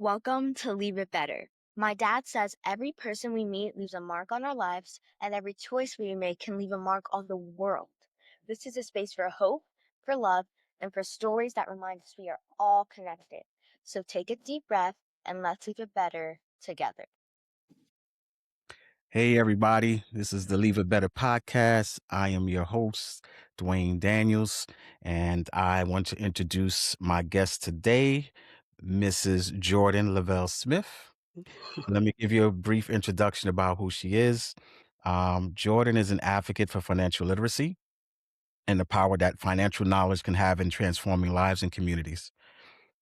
Welcome to Leave It Better. My dad says every person we meet leaves a mark on our lives, and every choice we make can leave a mark on the world. This is a space for hope, for love, and for stories that remind us we are all connected. So take a deep breath and let's leave it better together. Hey, everybody. This is the Leave It Better podcast. I am your host, Dwain Daniels, and I want to introduce my guest today, Mrs. Jordan LaVelle-Smith. Let me give you a brief introduction about who she is. Jordan is an advocate for financial literacy and the power that financial knowledge can have in transforming lives and communities.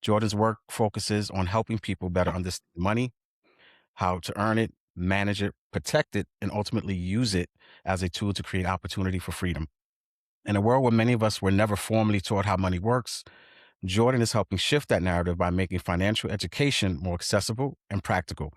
Jordan's work focuses on helping people better understand money, how to earn it, manage it, protect it, and ultimately use it as a tool to create opportunity for freedom. In a world where many of us were never formally taught how money works, Jordan is helping shift that narrative by making financial education more accessible and practical.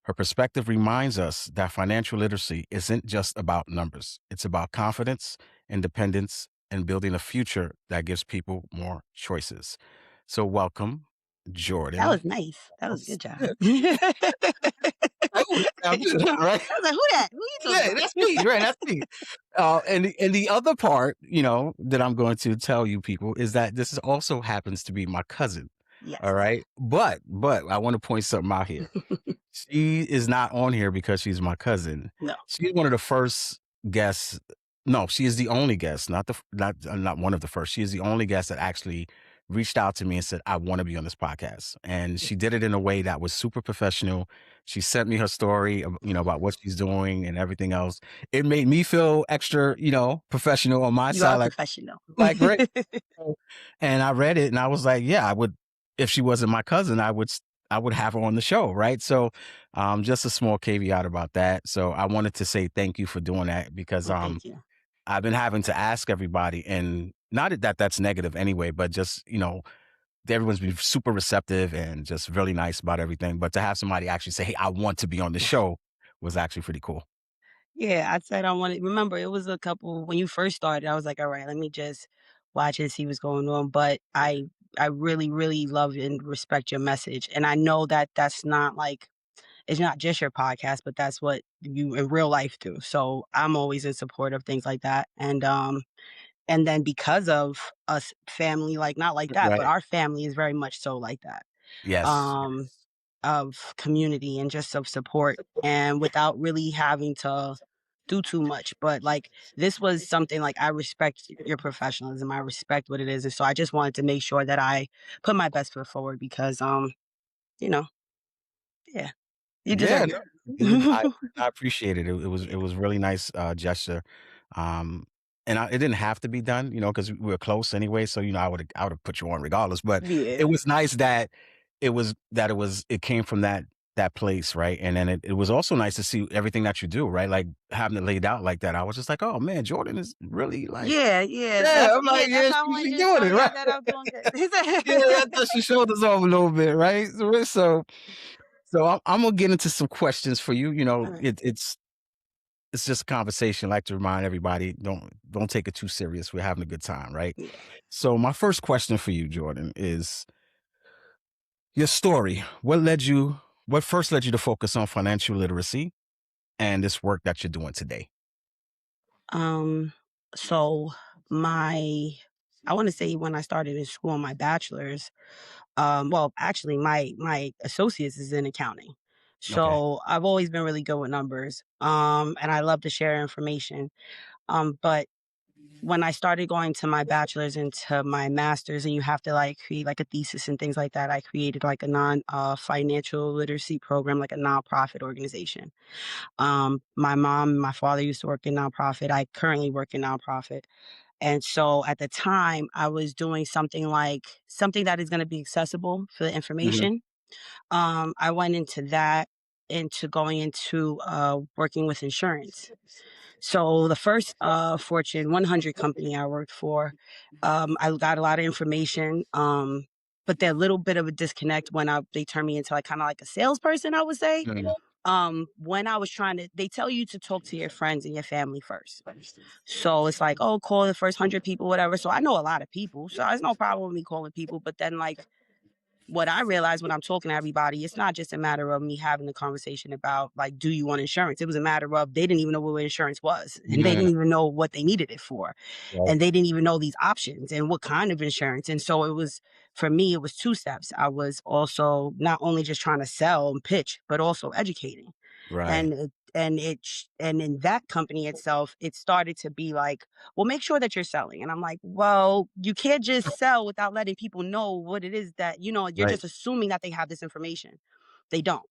Her perspective reminds us that financial literacy isn't just about numbers. It's about confidence, independence, and building a future that gives people more choices. So welcome, That Jordan. was nice. That was a good job. I Oh, that sounds good, right? was like, "Who that? Who you talking Yeah, about?" that's me, right? That's me. And the other part, that I'm going to tell you people is that this is also happens to be my cousin. All Yes. right, but I want to point something out here. She is not on here because she's my cousin. No. She's one of the first guests. No, she is the only guest, not one of the first. She is the only guest that actually reached out to me and said, "I want to be on this podcast." And she did it in a way that was super professional. She sent me her story, about what she's doing and everything else. It made me feel extra, professional on my You side, are like, professional. great. And I read it and I was like, yeah, I would, if she wasn't my cousin, I would have her on the show, right? So, just a small caveat about that. So I wanted to say thank you for doing that because Well, thank you. I've been having to ask everybody, and not that that's negative anyway, but just everyone's been super receptive and just really nice about everything. But to have somebody actually say, "Hey, I want to be on the show," was actually pretty cool. Yeah, I said I wanted remember, it was a couple when you first started, I was like, "Alright, let me just watch and see what's going on," but I really, really love and respect your message, and I know that that's not, like it's not just your podcast, but that's what you in real life do, so I'm always in support of things like that, and then because of us family, like, not like that, but Right? our family is very much so like that, Yes. um, of community and just of support and without really having to do too much. But like this was something like I respect your professionalism. I respect what it is. And so I just wanted to make sure that I put my best foot forward because you know, yeah, you Yeah, deserve no, and I it. I appreciate it. It was really nice, gesture, um, and it didn't have to be done, because we were close anyway, so, I would've put you on regardless, but Yeah. it was nice that it came from that place, right? And then it was also nice to see everything that you do, right? Like, having it laid out like that, I was just like, "Oh, man, Jordan is really, like." Yeah, yeah. Yeah, I'm like, That's "Yeah, how I she wanted she to doing show it, y'all right?" that I'm doing good. Yeah, I thought she showed us off a little bit, right? So I'm gonna get into some questions for you. All right. It's just a conversation. I like to remind everybody, don't take it too serious. We're having a good time, right? Yeah. So my first question for you, Jordan, is your story. What first led you to focus on financial literacy and this work that you're doing today? Um, so my I want to say when I started in school, my bachelor's, well, actually my associates is in accounting. Okay. So I've always been really good with numbers. And I love to share information. But when I started going to my bachelor's into my master's and you have to like create like a thesis and things like that, I created like a non financial literacy program, like a nonprofit organization. My mom and my father used to work in nonprofit. I currently work in nonprofit. And so at the time, I was doing something like something that is going to be accessible for the Hmm. information. I went into that, into going into working with insurance. So the first Fortune 100 company I worked for, I got a lot of information. But there a little bit of a disconnect when they turned me into like kind of like a salesperson, I would say. When I was trying to they tell you to talk to your friends and your family first. So it's like, oh, call the first 100 people, whatever. So I know a lot of people. So there's no problem with me calling people. But then like what I realized when I'm talking to everybody, it's not just a matter of me having a conversation about like, do you want insurance? It was a matter of they didn't even know what insurance was, and they Yeah. didn't even know what they needed it for, Right. and they didn't even know these options and what kind of insurance. And so it was, for me, it was two steps. I was also not only just trying to sell and pitch, but also educating. Right. And in that company itself, it started to be like, well, make sure that you're selling. And I'm like, well, you can't just sell without letting people know what it is that, you're Right. just assuming that they have this information. They don't.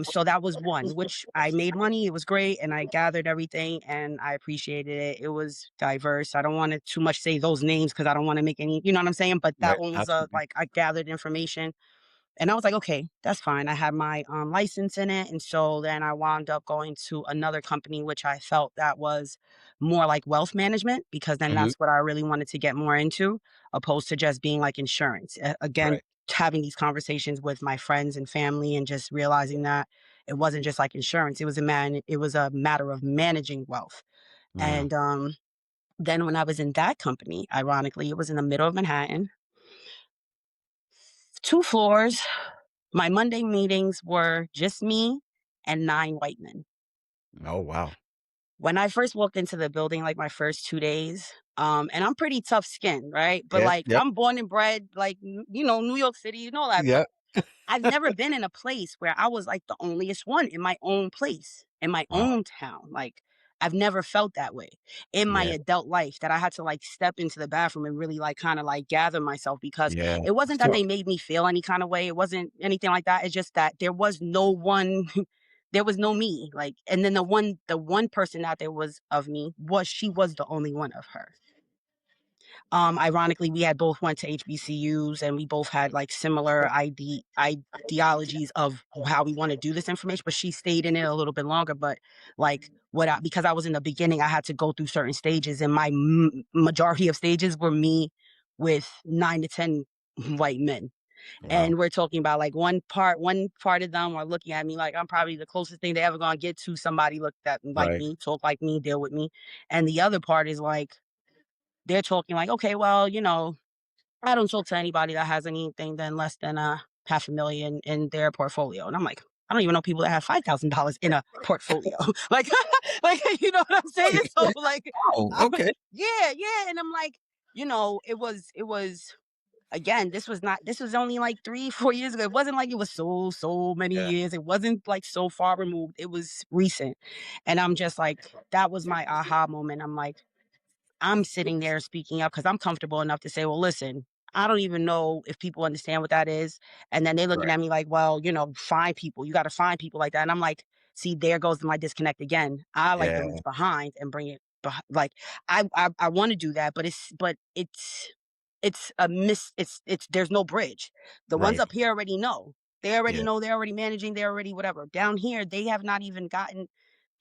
So that was one, which I made money. It was great. And I gathered everything and I appreciated it. It was diverse. I don't want to too much say those names because I don't want to make any, you know what I'm saying? But Right. that one was Absolutely. like I gathered information, and I was like, okay, that's fine. I had my license in it. And so then I wound up going to another company, which I felt that was more like wealth management, because then Hmm. that's what I really wanted to get more into, opposed to just being like insurance. Again, Right. having these conversations with my friends and family and just realizing that it wasn't just like insurance. It was a matter of managing wealth. Yeah. And then when I was in that company, ironically, it was in the middle of Manhattan, 2 floors. My Monday meetings were just me and 9 white men. Oh, wow. When I first walked into the building, like my first 2 days, and I'm pretty tough skinned, right? But Yeah. like Yep. I'm born and bred, like, New York City, all that, but Yep. I've never been in a place where I was like the onlyest one in my own place, in my Wow. own town. Like I've never felt that way in my Yeah. adult life, that I had to like step into the bathroom and really like kind of like gather myself, because Yeah. it wasn't that So, they made me feel any kind of way. It wasn't anything like that. It's just that there was no one there was no me. Like, and then the one person that there was of me was, she was the only one of her. Ironically, we had both went to HBCUs, and we both had like similar ideologies of how we want to do this information. But she stayed in it a little bit longer. But like because I was in the beginning, I had to go through certain stages, and my majority of stages were me with 9 to 10 white men. wow. And we're talking about like one part of them are looking at me like I'm probably the closest thing they're ever gonna get to somebody look that like Right. me, talk like me, deal with me. And the other part is like they're talking like, okay, well, I don't talk to anybody that has anything than less than a half a million in their portfolio. And I'm like, I don't even know people that have $5,000 in a portfolio. like, like, you know what I'm saying? So like, Oh, okay. yeah, yeah. And I'm like, it was, again, this was only like 3, 4 years ago. It wasn't like it was so many Yeah. years. It wasn't like so far removed. It was recent. And I'm just like, that was my aha moment. I'm like, I'm sitting there speaking up because I'm comfortable enough to say, well, listen, I don't even know if people understand what that is. And then they're looking Right. at me like, well, find people. You got to find people like that. And I'm like, see, there goes my disconnect again. I like to Yeah. reach behind and bring it. Like I want to do that, but it's a miss. It's there's no bridge. The ones Right. up here already know. They already Yeah. know. They're already managing. They're already whatever. Down here, they have not even gotten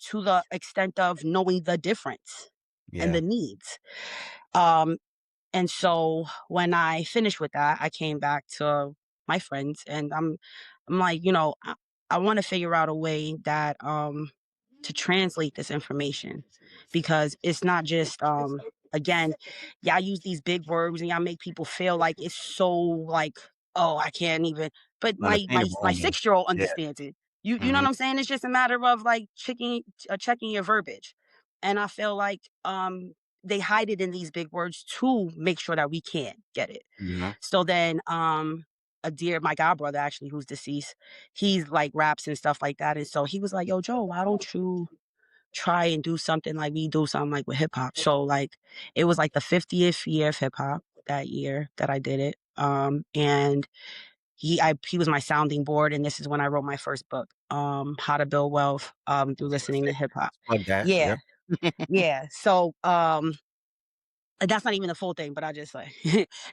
to the extent of knowing the difference and Yeah. the needs. Um, and so when I finished with that, I came back to my friends, and I'm like, I want to figure out a way that to translate this information, because it's not just again, y'all use these big words and y'all make people feel like it's so like, oh, I can't even, but Unattainable my almost. 6-year-old Yeah. understands it. You know Hmm. what I'm saying? It's just a matter of like checking your verbiage. And I feel like they hide it in these big words to make sure that we can't get it. Yeah. So then a dear my god brother, actually, who's deceased, he's like raps and stuff like that. And so he was like, yo, Joe, why don't you try and do something like we do something like with hip hop? So like it was like the 50th year of hip hop that year that I did it. And he was my sounding board, and this is when I wrote my first book, How to Build Wealth through listening to hip hop. Like that. Yeah, Yep. yeah. So that's not even the full thing, but I just like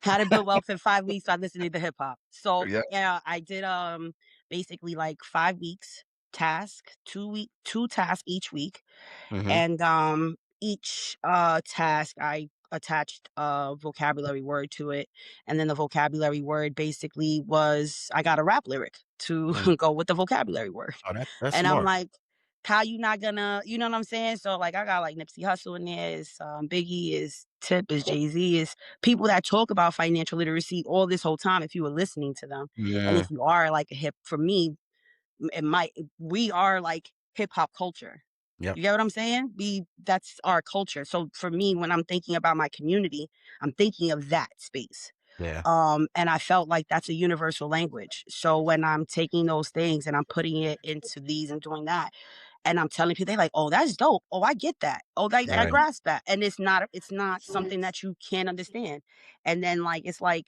how to build wealth in 5 weeks by listening to hip hop. So Yep. yeah, I did basically like 5 weeks task, 2 tasks each week. Hmm. And each task I attached a vocabulary word to it. And then the vocabulary word basically was, I got a rap lyric to Mm. go with the vocabulary word. Oh, that's And I'm smart. like, how you not gonna, you know what I'm saying? So like I got like Nipsey Hussle in there, is Biggie, is Tip, is Jay-Z, is people that talk about financial literacy all this whole time if you were listening to them. And Yeah. if you are like a hip, for me, it might, we are like hip hop culture. Yep. You get what I'm saying? That's our culture. So for me, when I'm thinking about my community, I'm thinking of that space. Yeah. And I felt like that's a universal language. So when I'm taking those things and I'm putting it into these and doing that, and I'm telling people, they're like, "Oh, that's dope. Oh, I get that. Oh, I Right. grasp that." And it's not something that you can't understand. And then like it's like,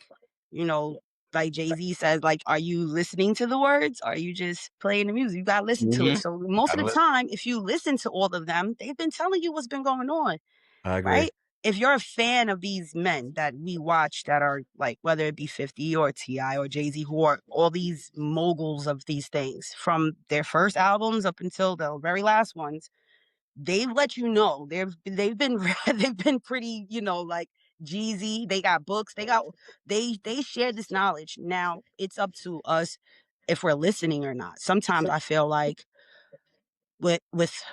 you know, like Jay-Z says, like, are you listening to the words? Or are you just playing the music? You gotta listen to it. Mhm. So most of Gotta the listen. time, if you listen to all of them, they've been telling you what's been going on, I agree. right? If you're a fan of these men that we watch that are like, whether it be 50 or T.I. or Jay-Z, who are all these moguls of these things, from their first albums up until the very last ones, they've let you know they've been they've been pretty, like Jeezy. They got books. They share this knowledge. Now it's up to us if we're listening or not. Sometimes I feel like with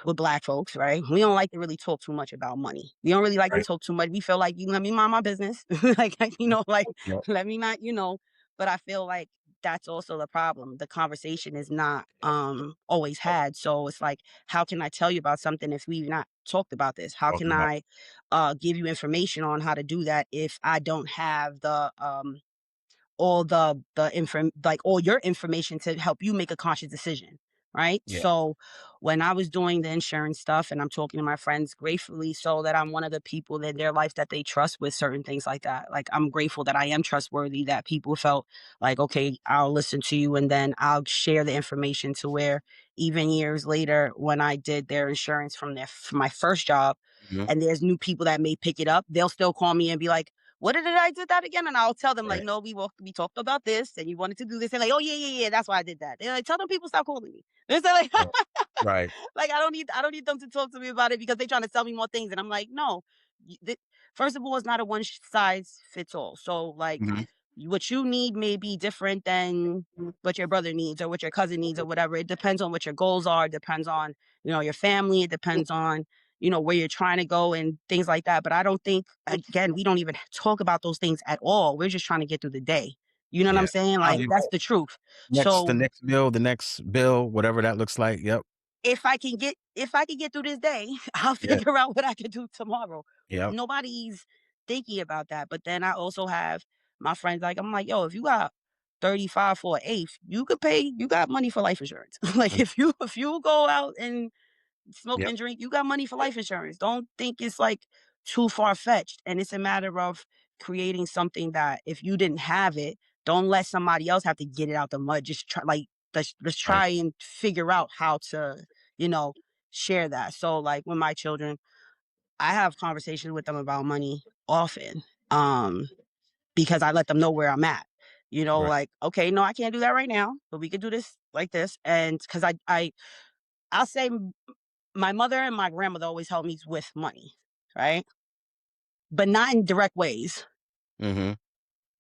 black folks, right? We don't like to really talk too much about money. We don't really like to Right. talk too much. We feel like you let me mind my business. Like Yep. let me not, but I feel like that's also the problem. The conversation is not always had. So it's like, how can I tell you about something if we've not talked about this? How Talking can about. I give you information on how to do that if I don't have the all the inform like all your information to help you make a conscious decision, right? Yeah. So when I was doing the insurance stuff and I'm talking to my friends, gratefully so that I'm one of the people in their life that they trust with certain things like that. Like I'm grateful that I am trustworthy, that people felt like, okay, I'll listen to you and then I'll share the information, to where even years later when I did their insurance from my first job, Mhm. and there's new people that may pick it up, they'll still call me and be like, what did I did that again? And I'll tell them like, Right. no, we talked about this and you wanted to do this. They're like, oh yeah, that's why I did that. They're like, tell them people stop calling me. They're like, Right. Right. like I don't need them to talk to me about it because they're trying to sell me more things. And I'm like, no. First of all, it's not a one size fits all. So like, Mhm. what you need may be different than what your brother needs or what your cousin needs or whatever. It depends on what your goals are. It depends on, your family. It depends on, where you're trying to go and things like that. But I don't think, again, we don't even talk about those things at all. We're just trying to get through the day. You know what I'm Yeah. saying? Oh, Like you're that's right. the truth. The So next meal, the next bill, whatever that looks like. Yep. if I can get through this day, I'll Yeah. figure out what I can do tomorrow. Yep. Nobody's thinking about that. But then I also have my friends, like I'm like, yo, if you got 35 for an eighth, you got money for life insurance. Like Mm. if you go out and smoke Yep. and drink, you got money for life insurance. Don't think it's like too far fetched. And it's a matter of creating something that if you didn't have it, don't let somebody else have to get it out the mud. Just try, like, let's Right. try and figure out how to, you know, share that. So like with my children, I have conversations with them about money often. Because I let them know where I'm at. Right. Like, okay, no, I can't do that right now, but we could do this like this. And because I'll say my mother and my grandmother always helped me with money, right? But not in direct ways. Mhm.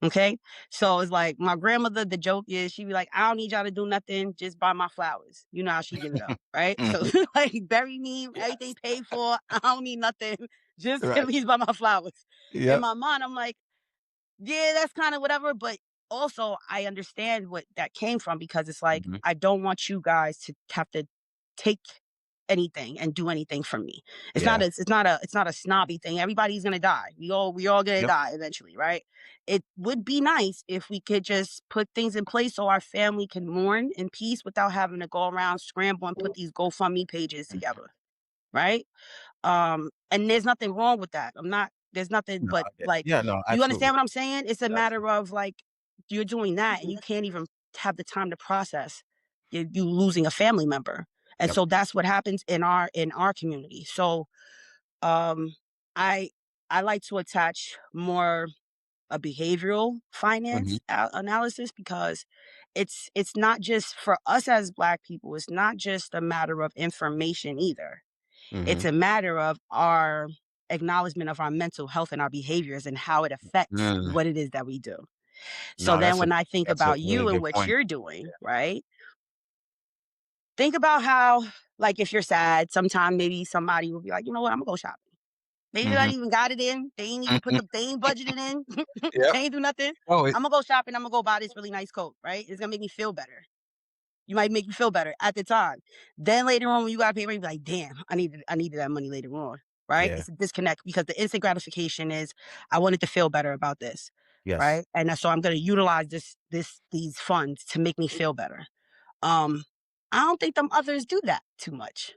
Okay. So it's like my grandmother, the joke is she be like, I don't need y'all to do nothing, just buy my flowers. You know how she give it up, right? So Mhm. like bury me, everything paid for. I don't need nothing. Just Right. please buy my flowers. In Yep. my mind, I'm like, yeah, that's kind of whatever. But also I understand what that came from, because it's like, Mhm. I don't want you guys to have to take anything and do anything for me. Yeah. It's not a snobby thing. Everybody's gonna die. We all gonna Yep. die eventually, right? It would be nice if we could just put things in place so our family can mourn in peace without having to go around scramble and put these GoFundMe pages together, right? And there's nothing wrong with that. There's nothing, No, but I get it. like, Yeah, no, you absolutely. understand what I'm saying? It's a matter Absolutely. of like, you're doing that and you can't even have the time to process you losing a family member. And Yep. so that's what happens in our community. So um I I like to attach more a behavioral Mhm. finance analysis, because it's not just for us as black people, it's not just a matter of information either. It's Mhm. a matter of our acknowledgement of our mental health and our behaviors and how it affects Mm. what it is that we do. So No, then when I think that's a about really you and good what point. you're doing, right? think about how, like, if you're sad, sometime maybe somebody will be like, you know what, I'm gonna go shopping. Maybe I Mhm. even got it in. They ain't even Mhm. they ain't budgeted in. Yep. They ain't do nothing. Oh, I'm gonna go shopping. I'm gonna go buy this really nice coat. Right? It's gonna make me feel better. You might make you feel better at the time. Then later on, when you gotta pay rent, you be like, damn, I needed that money later on. Right? yeah. It's a disconnect because the instant gratification is I wanted to feel better about this. Yes. Right? And so I'm gonna utilize these funds to make me feel better. Um, I don't think them others do that too much.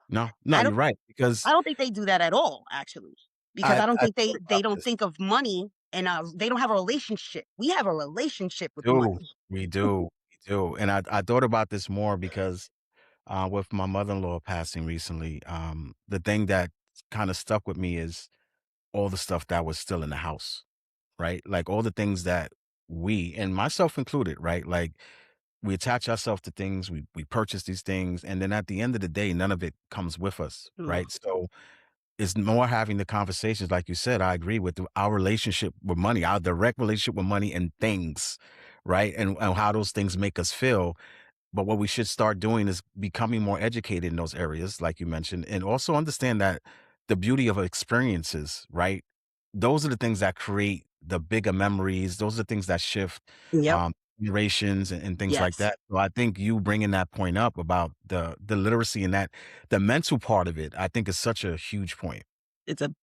No, no, I you're don't right because I don't think they do that at all, actually, because I don't I think thought they about don't this. think of money and they don't have a relationship. We have a relationship with Do. money. We do. We do. And I thought about this more because with my mother-in-law passing recently, the thing that kind of stuck with me is all the stuff that was still in the house, right? Like all the things that we, and myself included, right? Like we attach ourselves to things, we purchase these things, and then at the end of the day, none of it comes with us, Mm, right? So it's more having the conversations, like you said. I agree with our relationship with money, our direct relationship with money and things, right? And how those things make us feel. But what we should start doing is becoming more educated in those areas, like you mentioned, and also understand that the beauty of experiences, right? Those are the things that create the bigger memories. Those are the things that shift yep. generations and things like Yes. that. So I think you bringing that point up about the literacy and that the mental part of it, I think is such a huge point.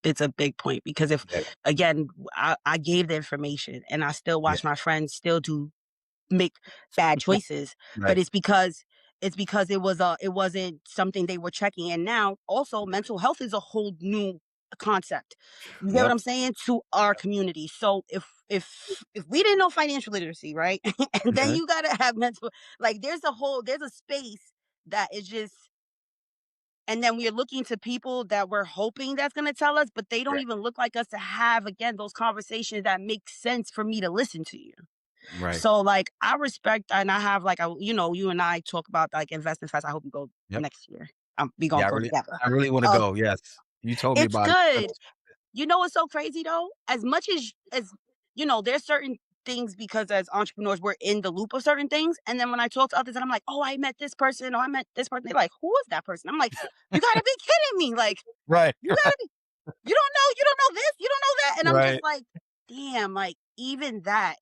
It's a big point because if Yeah, again, I gave the information and I still yeah, watch my friends still do make bad choices, but right. it's because it wasn't something they were checking. And now also mental health is a whole new concept. You get what Yep, I'm saying? To our community. So if we didn't know financial literacy, right? And then mhm, you gotta have mental, like there's a space that is just, and then we're looking to people that we're hoping that's gonna tell us, but they don't right, even look like us to have again those conversations that make sense for me to listen to you. right. So, like, I respect and I have, like, you and I talk about, like, investment fest. I hope you go Yep. next year. We gonna Yeah, go together. I really want to Uh, go. Yes, you told me it's about it. good. You know what's so crazy, though? As much there's certain things because as entrepreneurs, we're in the loop of certain things, and then when I talk to others and I'm like, "Oh, I met this person, or I met this person," they're like, "Who is that person?" I'm like, "You gotta be kidding me. Like, Right, you gotta be you don't know this, you don't know that," and I'm just right. like, "Damn," like, even that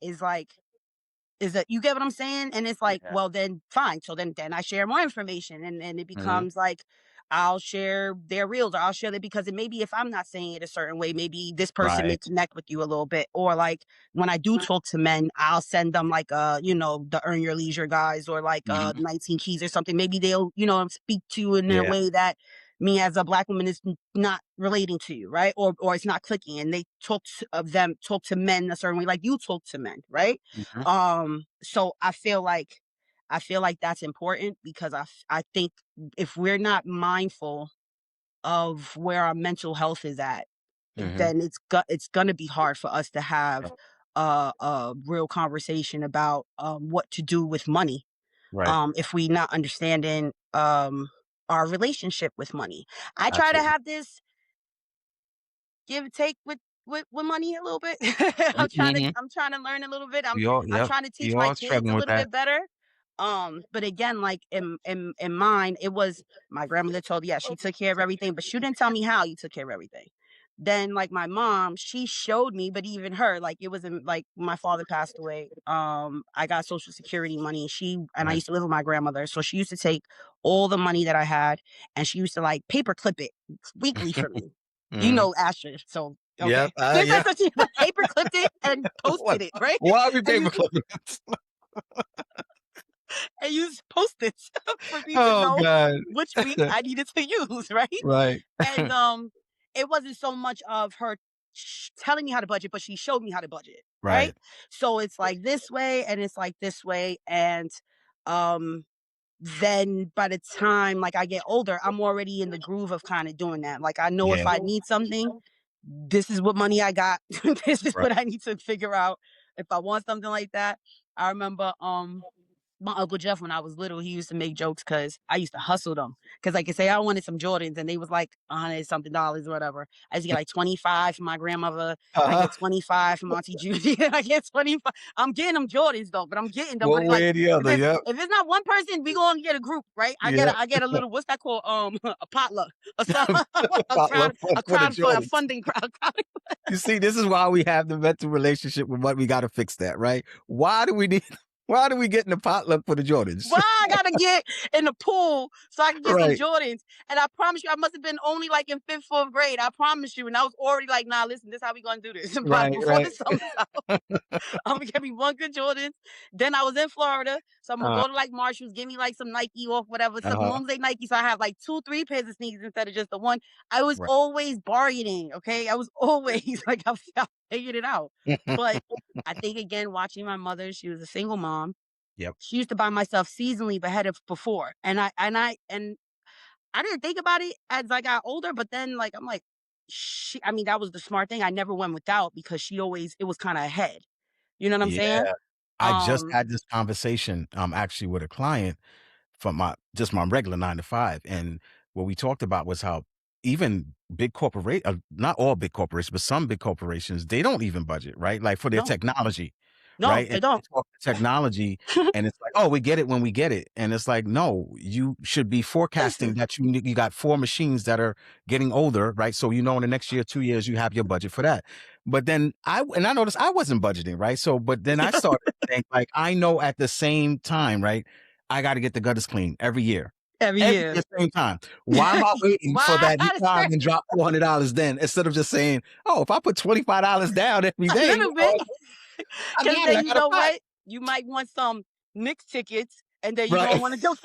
is that, you get what I'm saying? And it's like, Yeah. well, then fine. So then I share more information, and it Mhm. becomes like I'll share their reels, or I'll share that because it maybe if I'm not saying it a certain way, maybe this person may Right. connect with you a little bit. Or like when I do talk to men, I'll send them like the Earn Your Leisure guys, or like Mhm. 19 Keys or something. Maybe they'll, speak to you in a Yeah. way that me as a black woman is not relating to you, right? Or it's not clicking. And they talk to men a certain way, like you talk to men, right? Mhm. So I feel like that's important because I think if we're not mindful of where our mental health is at, Mhm. then it's gonna be hard for us to have Right. a real conversation about what to do with money. Right. If we not understanding our relationship with money. I try to Absolutely. have this give and take with money a little bit. Mhm. I'm trying to learn a little bit. I'm We all I'm yep. trying to We teach my all kids struggling a with little that. bit better. But again, like in mine, it was my grandmother told, yeah, she took care of everything, but she didn't tell me how you took care of everything. Then like my mom, she showed me, but even her, like it wasn't like my father passed away. I got social security money. I Right. used to live with my grandmother. So she used to take all the money that I had and she used to like paper clip it weekly for me. Mhm. Asher. So Yep. okay. This Yeah. so she paper clipped it and What posted it, right? why are we And paper used clipping? and use Post-its for me to Oh know god. which week I needed to use, right? Right. And it wasn't so much of her telling me how to budget, but she showed me how to budget, right? Right. So it's like this way and it's like this way. And um then by the time like I get older, I'm already in the groove of kind of doing that. Like I know if Yeah. I need something, this is what money I got. This is Right. what I need to figure out if I want something like that. I remember my Uncle Jeff, when I was little, he used to make jokes because I used to hustle them. Because like I say, I wanted some Jordans and they was like $100 something dollars or whatever. I used to get like 25 from my grandmother. I Uh-huh. get 25 from Auntie Judy. I get 25. I'm getting them Jordans though, but I'm getting them. But One like way or the if other. it's Yep. if it's not one person, we gonna get a group, right? Yep. I get a little, what's that called? A potluck. A, so- Potluck a for the crowd for a Jordans. funding crowd. You see, this is why we have the mental relationship with what we got to fix that, right? Why do we need? Why do we get in the potluck for the Jordans? Well, I gotta get in the pool so I can get some Right, Jordans. And I promise you, I must have been only like in fifth, fourth grade. I promise you. And I was already like, nah, listen, this is how we gonna do this. But right, before the right. summer's out, I'm gonna get me one good Jordans. Then I was in Florida. So I'm gonna Uh, go to like Marshall's, give me like some Nike off, whatever. Some uh-huh. long day Nike. So I have like 2, 3 pairs of sneakers instead of just the one. I was Right. always bargaining. Okay. I was always like, I figured it out. But I think again, watching my mother, she was a single mom. Yep. She used to buy my stuff seasonally ahead of before, and I didn't think about it as I got older, but then, like, I'm like, I mean, that was the smart thing. I never went without because she always it was kinda ahead. You know what I'm Yeah. saying? I just Um had this conversation, actually with a client from my regular 9 to 5, and what we talked about was how even big corporate, not all big corporations, but some big corporations, they don't even budget, right? Like for their no, technology, no, right? And they they don't. talk technology, and it's like, oh, we get it when we get it, and it's like, no, you should be forecasting Listen, that you got 4 machines that are getting older, right? So in the next year, 2 years, you have your budget for that. But then I noticed I wasn't budgeting, right? So, but then I started to think like I know at the same time, right? I got to get the gutters clean every year. every Every year. year, same time. Why am I waiting for Why? that time and drop $400 then instead of just saying, "Oh, if I put $25 down every A day, little bit. I Because got it. then I you got a know pot." what? You might want some Knicks tickets, and then you're gonna Right. wanna go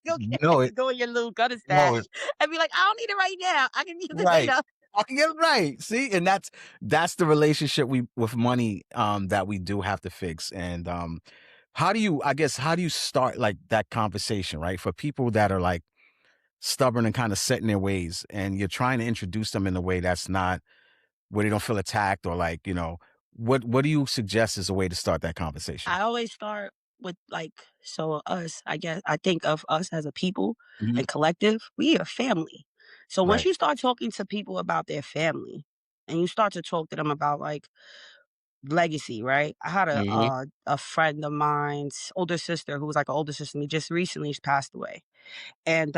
go Know it. go in your little gutter Know stash it. and be like, "I don't need it right now. I can use it Right. later." I can get it right. See, and that's the relationship we with money that we do have to fix. And how do you start like that conversation, right? For people that are like stubborn and kind of set in their ways, and you're trying to introduce them in a way that's not where they don't feel attacked or like, what do you suggest is a way to start that conversation? I always start with like, so us, I guess I think of us as a people Mhm. and collective, we are family. So once Right. you start talking to people about their family and you start to talk to them about like legacy, right? I had Mhm. a friend of mine's older sister who was like an older sister to me just recently passed away. And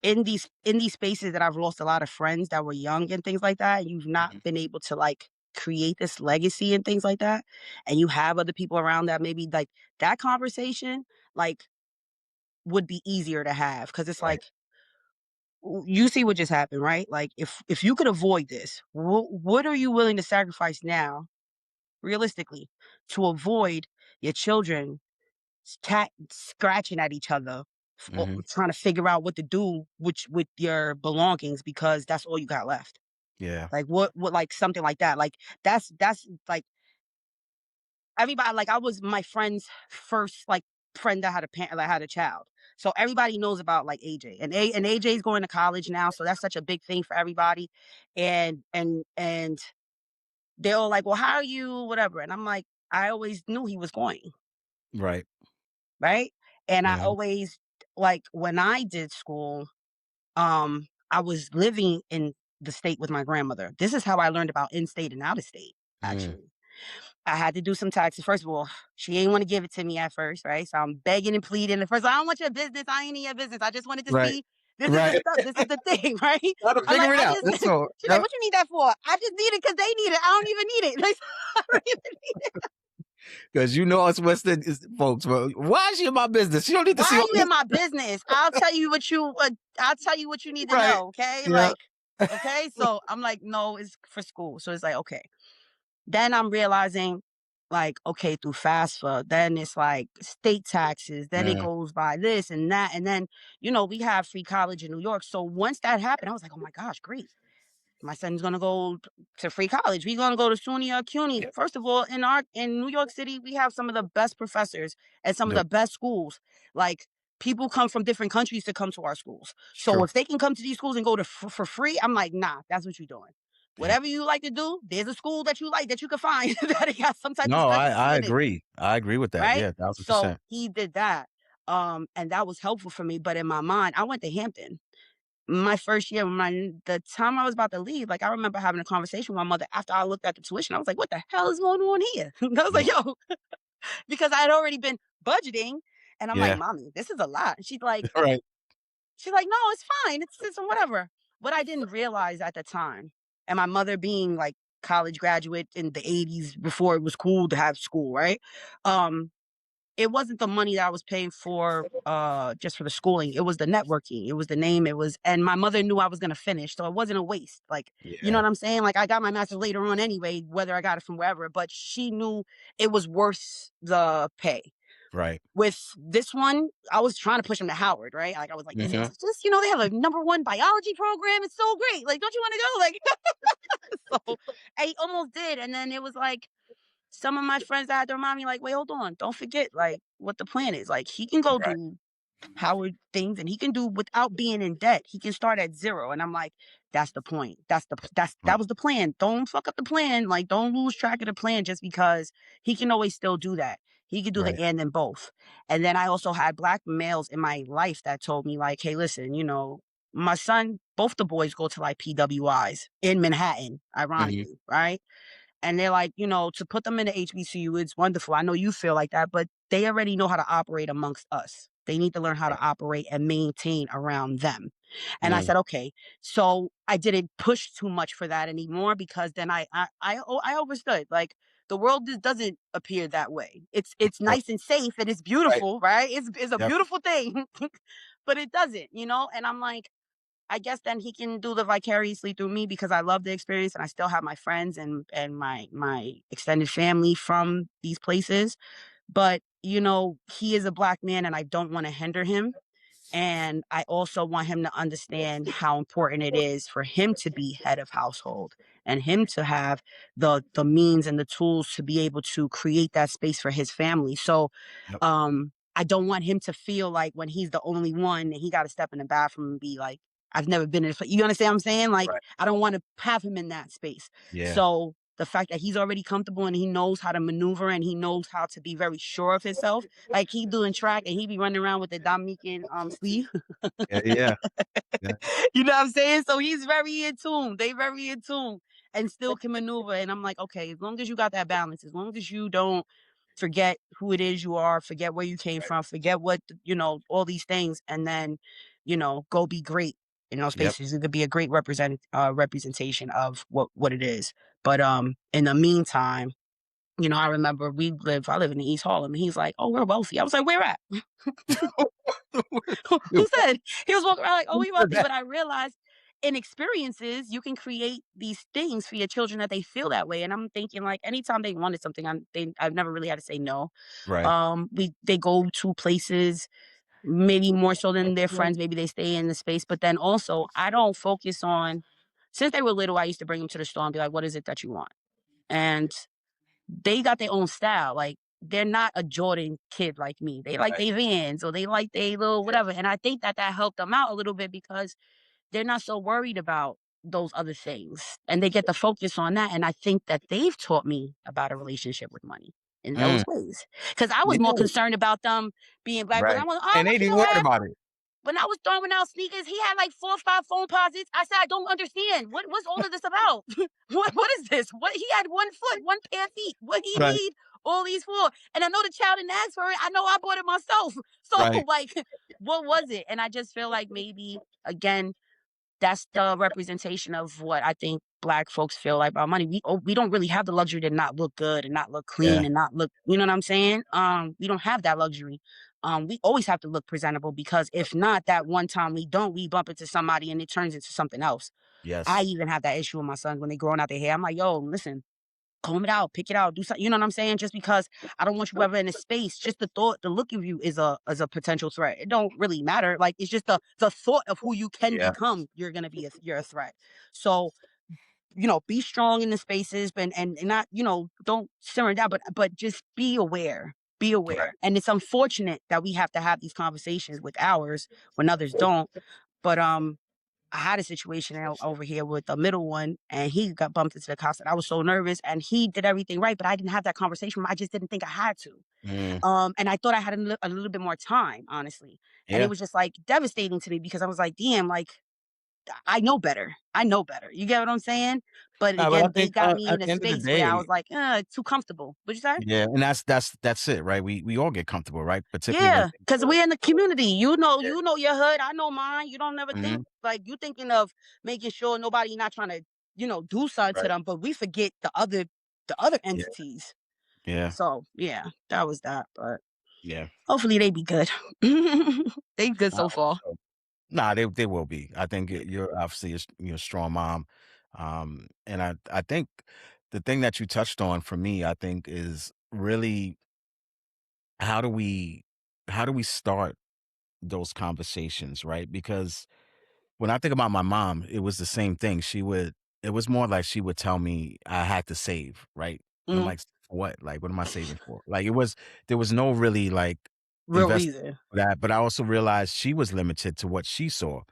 in these spaces that I've lost a lot of friends that were young and things like that, you've not Mhm. been able to like create this legacy and things like that, and you have other people around that maybe like that conversation like would be easier to have because it's Right. like you see what just happened, right? Like if you could avoid this, what are you willing to sacrifice now, realistically, to avoid your children scratching at each other, Mhm. trying to figure out what to do with your belongings because that's all you got left. Yeah. Like what like something like that. Like that's like everybody. Like I was my friend's first like friend that had a parent that had a child. So everybody knows about like AJ and AJ's going to college now. So that's such a big thing for everybody. And they're all like, well, how are you? Whatever. And I'm like, I always knew he was going. Right. Right. And I Yeah. always like when I did school, I was living in the state with my grandmother. This is how I learned about in-state and out-of-state, Mm. actually. I had to do some taxes. First of all, she ain't want to give it to me at first, right? So I'm begging and pleading. At first, I don't want your business. I ain't in your business. I just wanted to Right. see. This is the Right. stuff. This is the thing, right? Gotta I'm like, figure it I out. just. That's all. She's like, Yep. what you need that for? I just need it because they need it. I don't even need it. Like, I don't even need it. Because us Western folks, well, why is she in my business? She don't need to Why see all are you this. in my business? I'll tell you what you. I'll tell you what you need to Right. know. Okay, Yeah. like, okay. So I'm like, no, it's for school. So it's like, okay. Then I'm realizing, like, okay, through FAFSA, then it's like state taxes, then it Yeah. goes by this and that. And then, we have free college in New York. So once that happened, I was like, oh my gosh, great. My son's gonna go to free college. We're gonna go to SUNY or CUNY. Yeah. First of all, in New York City, we have some of the best professors and some of Yep. the best schools. Like people come from different countries to come to our schools. It's So true. if they can come to these schools and go to for free, I'm like, nah, that's what you're doing. Yeah. Whatever you like to do, there's a school that you like that you can find that has some type of No, special I needs in it, agree. I agree with that. right? Yeah, So 1000%. he did that. And that was helpful for me. But in my mind, I went to Hampton. My first year, the time I was about to leave, like I remember having a conversation with my mother after I looked at the tuition. I was like, "What the hell is going on here?" I was like, Mhm. "Yo," because I had already been budgeting, and I'm like, Yeah. "Mommy, this is a lot." And Right. she's like, "No, it's fine. It's whatever." What I didn't realize at the time, and my mother being like college graduate in the '80s before it was cool to have school, right? Um, it wasn't the money that I was paying for just for the schooling. It was the networking. It was the name. It was, and my mother knew I was gonna finish, so it wasn't a waste. Like, you know Yeah. what I'm saying? Like I got my master's later on anyway, whether I got it from wherever, but she knew it was worth the pay. Right. With this one, I was trying to push him to Howard, right? Like I was like, this Mhm. is just, they have a #1 biology program. It's so great. Like, don't you want to go? Like, so I almost did. And then it was like some of my friends that had to remind me, like, wait, hold on, don't forget like what the plan is. Like he can go Right. do Howard things and he can do without being in debt. He can start at zero. And I'm like, that's the point. That Right. was the plan. Don't fuck up the plan. Like, don't lose track of the plan just because he can always still do that. He could do the Right. and then both. And then I also had black males in my life that told me, like, hey, listen, my son, both the boys go to like PWIs in Manhattan, Mhm. ironically, right? And they're like, to put them in the HBCU, it's wonderful. I know you feel like that, but they already know how to operate amongst us. They need to learn how to Right. operate and maintain around them. And I Mm. said, okay. So I didn't push too much for that anymore because then I understood. Like the world just doesn't appear that way. It's Yep. nice and safe and it's Right. beautiful, right? It's a Yep. beautiful thing, but it doesn't. And I'm like, I guess then he can do the vicariously through me because I love the experience and I still have my friends and my extended family from these places. But he is a black man and I don't want to hinder him. And I also want him to understand how important it is for him to be head of household and him to have the means and the tools to be able to create that space for his family. So Yep. I don't want him to feel like when he's the only one and he got to step in the bathroom and be like, I've never been in this. You understand what I'm saying? Like, Right. I don't want to have him in that space. Yeah. So the fact that he's already comfortable and he knows how to maneuver and he knows how to be very sure of himself, like he doing track and he be running around with the Dominican sleeve. Yeah. Yeah. Yeah. You know what I'm saying? So he's very in tune. They very in tune and still can maneuver. And I'm like, okay, as long as you got that balance, as long as you don't forget who it is you are, forget where you came Right. from, forget all these things, and then, go be great in those Yep. spaces. It could be a great representation of what it is. But in the meantime, I remember I live in the East Harlem, and he's like, "Oh, we're wealthy." I was like, "Where at?" Who said? He was walking around like, "Oh, Who we said wealthy," that? but I realized in experiences you can create these things for your children that they feel that way. And I'm thinking like anytime they wanted something, I've never really had to say no. Right. They go to places maybe more so than their friends. Maybe they stay in the space, but then also I don't focus on. Since they were little, I used to bring them to the store and be like, "What is it that you want?" And they got their own style. Like they're not a Jordan kid like me. They like Right. their Vans or they like their little Yeah. whatever. And I think that helped them out a little bit because they're not so worried about those other things and they get to focus on that. And I think that they've taught me about a relationship with money in Mm. those ways. Because I was more Yeah. concerned about them being black, but Right. I'm like, oh, And they what you didn't gonna worry have? about it. When I was throwing out sneakers, he had like 4 or 5 phone posits. I said, I don't understand. What's all of this about? What is this? What he had 1 foot, 1 pair of feet. What he Right. need all these for? And I know the child didn't ask for it. I know I bought it myself. So Right. like, what was it? And I just feel like maybe again, that's the representation of what I think black folks feel like about money. We don't really have the luxury to not look good and not look Yeah. clean and not look, you know what I'm saying? We don't have that luxury. We always have to look presentable because if not, that one time we don't, we bump into somebody and it turns into something else. I Yes. even have that issue with my sons when they growing out their hair. I'm like, yo, listen, comb it out, pick it out, do something. You know what I'm saying? Just because I don't want you ever in a space. Just the thought, the look of you is a potential threat. It don't really matter. Like it's just the thought of who you can Yeah. become. You're a threat. So be strong in the spaces, and not don't simmer down, but just be aware. Be Right. aware. And it's unfortunate that we have to have these conversations with ours when others don't. But I had a situation over here with the middle one, and he got bumped into the cops, and I was so nervous, and he did everything right, but I didn't have that conversation. I just didn't think I had to. Mm, And I thought I had a little bit more time, honestly. And it yeah. was just like devastating to me because I was like, damn, like I know better. I know better. You get what I'm saying? But No, but I again, they think got me at in a the end of the space where I day, was like, it's too comfortable. What'd you say? yeah, and that's it, right? We all get comfortable, right? Particularly when Yeah, things because are we're in the good. community. You know your hood. I know mine. You don't never think Mhm. like you thinking of making sure nobody not trying to, do something to Right. them, but we forget the other Yeah. entities. Yeah. So yeah, that was that. But Yeah. hopefully they be good. They good I so hope far. so. Nah, they will be. I think you're obviously you're a strong mom, and I think the thing that you touched on for me, I think, is really how do we how do we start those conversations, right? Because when I think about my mom, it was the same thing. It was more like she would tell me I had to save, right? And I'm Mhm. like, for what? Like, what am I saving for? Like, there was no really like Real invest reason. for that. But I also realized she was limited to what she saw.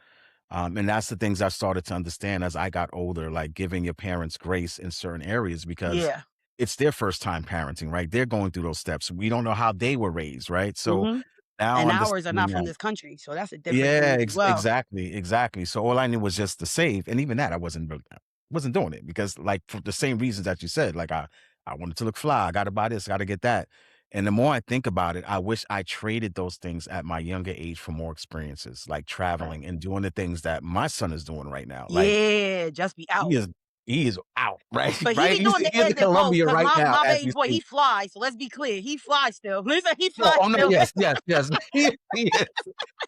And that's the things I started to understand as I got older, like giving your parents grace in certain areas because Yeah. it's their first time parenting, right? They're going through those steps. We don't know how they were raised, right? So Mhm. now And ours are understanding not from that. this country, so that's a different Yeah, thing as well. exactly, exactly. So all I knew was just to save, and even that I wasn't doing it because like for the same reasons that you said, like I wanted to look fly, I got to buy this, got to get that. And the more I think about it, I wish I traded those things at my younger age for more experiences, like Right. traveling and doing the things that my son is doing right now. Like Yeah, just be he out. is he is out, right? But he Right? be doing the He's in ends and posts Colombia because right my now my as baby we boy, he speak. flies. So let's be clear, he flies still. Listen, he No, flies oh no, still. yes, yes, yes. He is.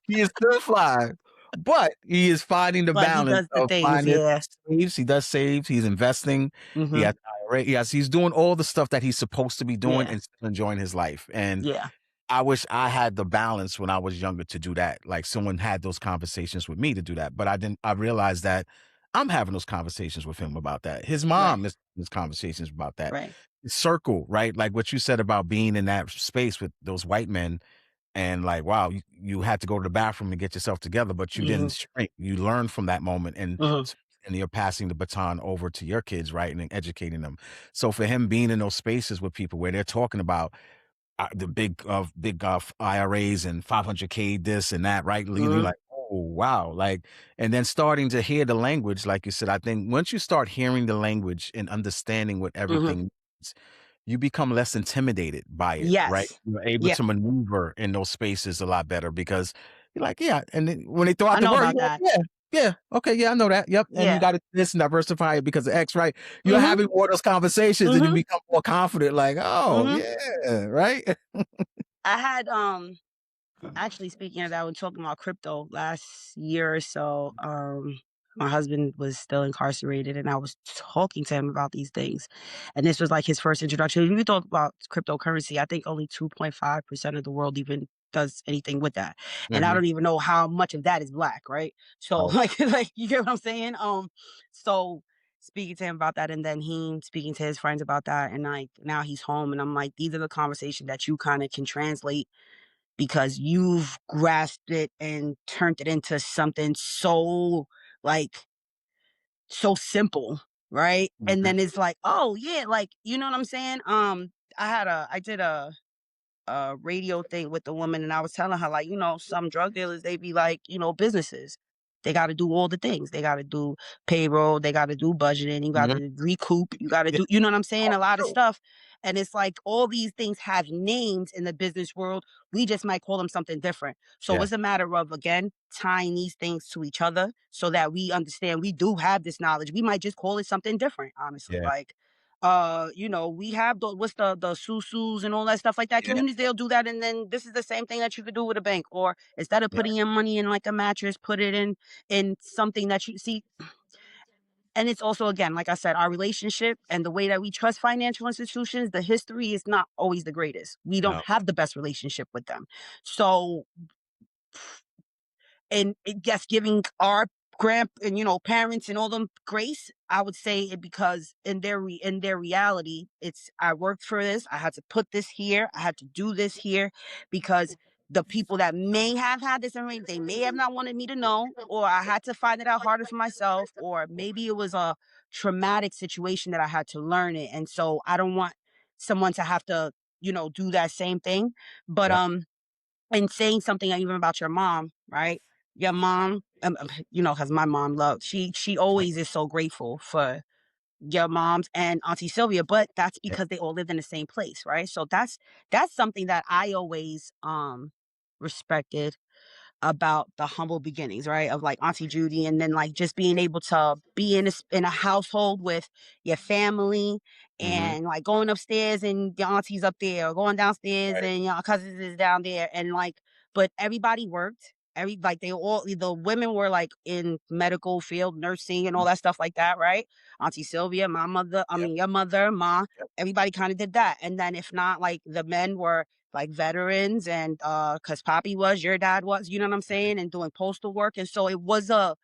He is still fly, but he is finding the But he balance does the of things, finding yeah. saves. He does saves. He's investing. He Mhm. has IRA. Yes, he's doing all the stuff that he's supposed to be doing Yeah. and still enjoying his life. And Yeah. I wish I had the balance when I was younger to do that. Like someone had those conversations with me to do that, but I didn't. I realized that I'm having those conversations with him about that. His Right. mom is having conversations about that. Right. His circle, right? Like what you said about being in that space with those white men and like, wow, you had to go to the bathroom and get yourself together, but you didn't Mhm. shrink. You learned from that moment Mhm. and you're passing the baton over to your kids, right? And then educating them. So for him being in those spaces with people where they're talking about the big IRAs and 500K this and that, right? You're Mhm. like, oh wow, like, and then starting to hear the language, like you said, I think once you start hearing the language and understanding what Mhm. everything means, you become less intimidated by it, right? Yes. You're able Yeah. to maneuver in those spaces a lot better because you're like, yeah, and then when they throw I out the know word, about you're like, that. yeah. Yeah. Okay. Yeah, I know that. Yep. And you Yeah. got to this and diversify it because of X, right? You're Mhm. having more of those conversations and you Mhm. become more confident, like, oh, Mhm. yeah, right? I had actually, speaking of that, when talking about crypto last year or so, my husband was still incarcerated, and I was talking to him about these things. And this was like his first introduction. When we talk about cryptocurrency, I think only 2.5% of the world even does anything with that. And I Mhm. don't even know how much of that is black, right? So Right. like you get what I'm saying? So speaking to him about that, and then he speaking to his friends about that, and like now he's home, and I'm like, these are the conversations that you kind of can translate because you've grasped it and turned it into something so like so simple, right? And Mhm. then it's like, oh yeah, like you know what I'm saying? I did a radio thing with the woman, and I was telling her like, some drug dealers they be like, businesses. They got to do all the things. They got to do payroll. They got to do budgeting. You got Mhm. to recoup. You got to Yeah. do, you know what I'm saying? Oh, A lot of true. stuff. And it's like all these things have names in the business world. We just might call them something different. So Yeah. it's a matter of, again, tying these things to each other so that we understand we do have this knowledge. We might just call it something different, honestly. Yeah. Like, we have what's the susus and all that stuff like that. Yeah. Communities they'll do that, and then this is the same thing that you could do with a bank, or instead of Yeah. putting your money in like a mattress, put it in something that you see. And it's also again, like I said, our relationship and the way that we trust financial institutions. The history is not always the greatest. We don't No. have the best relationship with them, so and yes, giving our grand and parents and all them grace, I would say it because in their reality, it's I worked for this, I had to put this here, I had to do this here because the people that may have had this information, they may have not wanted me to know, or I had to find it out harder for myself, or maybe it was a traumatic situation that I had to learn it. And so I don't want someone to have to, do that same thing. But Yep. and saying something even about your mom, right? Your mom, because my mom loved, she Yep. always is so grateful for your moms and Auntie Sylvia, but that's Yep. because they all lived in the same place, right? So that's something that I always respected about the humble beginnings, right? Of like Auntie Judy, and then like just being able to be in a household with your family, Mhm. and like going upstairs and your auntie's up there, or going downstairs Right. and your cousins is down there, and like, but everybody worked. Like the women were like in medical field, nursing and all Mhm. that stuff like that, right? Auntie Sylvia, my mother, I Yep. mean your mother, ma, Yep. everybody kind of did that. And then if not, like the men were like veterans, and because Poppy was, your dad was, you know what I'm saying, and doing postal work. And so it was a,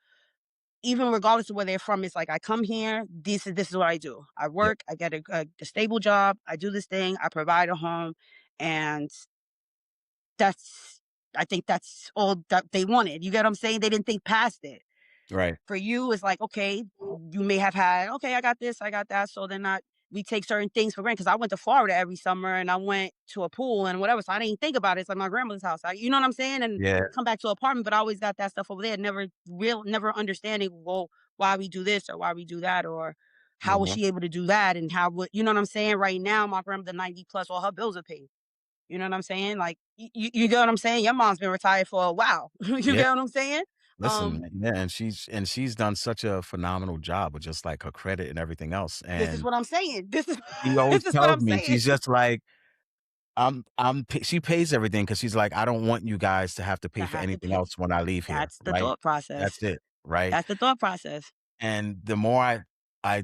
even regardless of where they're from, it's like I come here, this is what I do. I Yep. work, I get a stable job, I do this thing, I provide a home, and that's, I think that's all that they wanted. You get what I'm saying? They didn't think past it. Right. For you, it's like, okay, you may have had, okay, I got this, I got that. So they're not, we take certain things for granted. Cause I went to Florida every summer and I went to a pool and whatever. So I didn't think about it. It's like my grandmother's house. You know what I'm saying? And Yeah. come back to an apartment, but I always got that stuff over there. Never understanding, well, why we do this or why we do that, or how was Mhm. she able to do that, and how would, you know what I'm saying? Right now, my grandmother 90 plus, all her bills are paid. You know what I'm saying? Like, you get what I'm saying? Your mom's been retired for a while. You Yeah. get what I'm saying? Listen, yeah, and she's done such a phenomenal job with just, like, her credit and everything else, This is and what I'm saying. This is she always this is what tells I'm me, saying. she's just like, she pays everything because she's like, "I don't want you guys to have to To pay for have to anything pay. else when I leave here," That's the right? thought process. That's it, right? That's the thought process. And the more I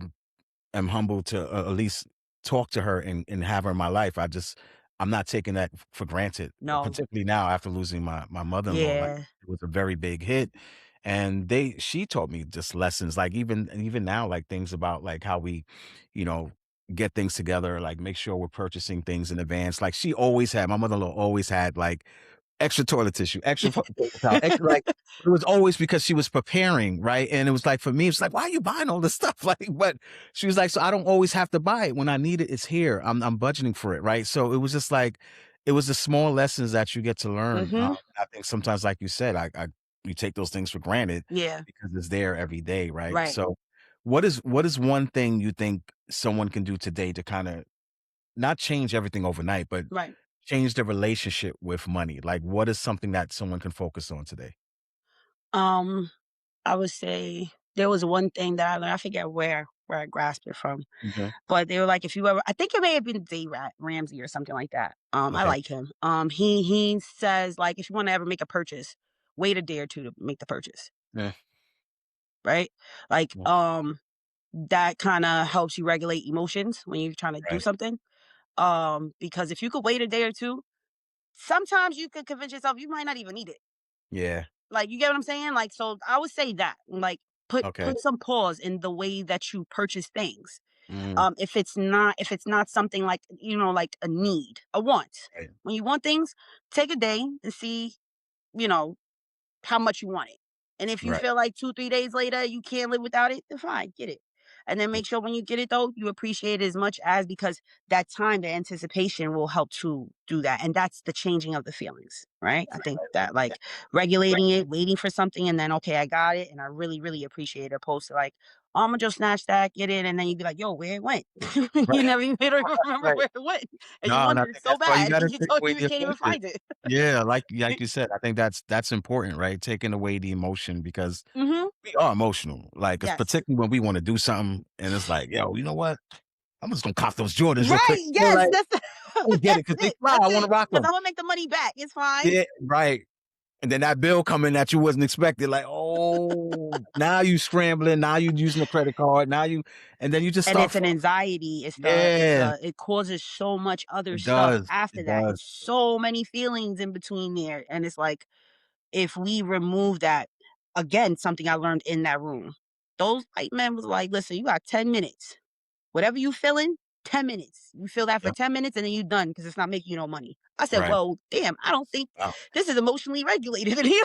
am humbled to, at least talk to her and have her in my life. I'm not taking that for granted, No. particularly now after losing my mother-in-law. Like, Yeah. it was a very big hit, and she taught me just lessons, like, even now, like, things about, like, how we, you know, get things together, like, make sure we're purchasing things in advance. Like, my mother-in-law always had, like, extra toilet tissue, extra paper towel, extra, like, it was always because she was preparing, right? And it was like, for me, it's like, "Why are you buying all this stuff?" Like, but she was like, "So I don't always have to buy it. When I need it, it's here. I'm budgeting for it," right? So it was just like, it was the small lessons that you get to learn. Mhm. I think sometimes, like you said, you take those things for granted Yeah. because it's there every day, right? Right. So what is one thing you think someone can do today to kinda not change everything overnight, but Right. change the relationship with money? Like, what is something that someone can focus on today? Um, I would say there was one thing that I learned. I forget where I grasped it from, Mhm. but they were like, if you ever, I think it may have been Ramsey or something like that. I Okay. like him. He says like, if you want to ever make a purchase, wait a day or two to make the purchase. Yeah. Right. Like, Yeah. that kind of helps you regulate emotions when you're trying to do Right. something. Because if you could wait a day or two, sometimes you could convince yourself you might not even need it. Yeah. Like, you get what I'm saying? Like, so I would say that, like, put Okay. put some pause in the way that you purchase things. Mm, If it's not something like, like a need, a want. right. When you want things, take a day and see, you know, how much you want it. And if you Right. feel like 2, 3 days later you can't live without it, then fine, get it. And then Mm, make sure when you get it though, you appreciate it as much as, because that time, the anticipation will help to do that. And that's the changing of the feelings, right? I think that yeah. like regulating it, waiting for something, and then okay, I got it and I really, really appreciate it, opposed to like, oh, I'm gonna just snatch that, get it, and then you'd be like, yo, where it went? Right. You never even remember Right. where it went. And you No, and I wanted it think so that's why you bad. gotta You take told away you the can't even emotion. find it. Yeah, like you said, I think that's important, right? Taking away the emotion because Hmm. we are emotional. Like, it's Yes. particularly when we wanna do something and it's like, "Yo, you know what? I'm just gonna cop those Jordans real quick." Right, You're yes, like, that's "I'm gonna get it because that's they it, fly. I that's wanna it. rock Because 'em." I'm gonna make the money back, it's fine. Yeah, right. And then that bill coming that you wasn't expecting, like, oh, now you scrambling, now you using a credit card, and then you just And start it's an falling. anxiety, Yeah, it causes so much other it stuff does, after it that. does. It's so many feelings in between there, and it's like, if we remove that, again, something I learned in that room, those white men was like, "Listen, you got 10 minutes. Whatever you feeling, 10 minutes. You feel that for Yep, 10 minutes, and then you done, because it's not making you no money." I said, Right. well, damn, I don't think Wow. this is emotionally regulated in here.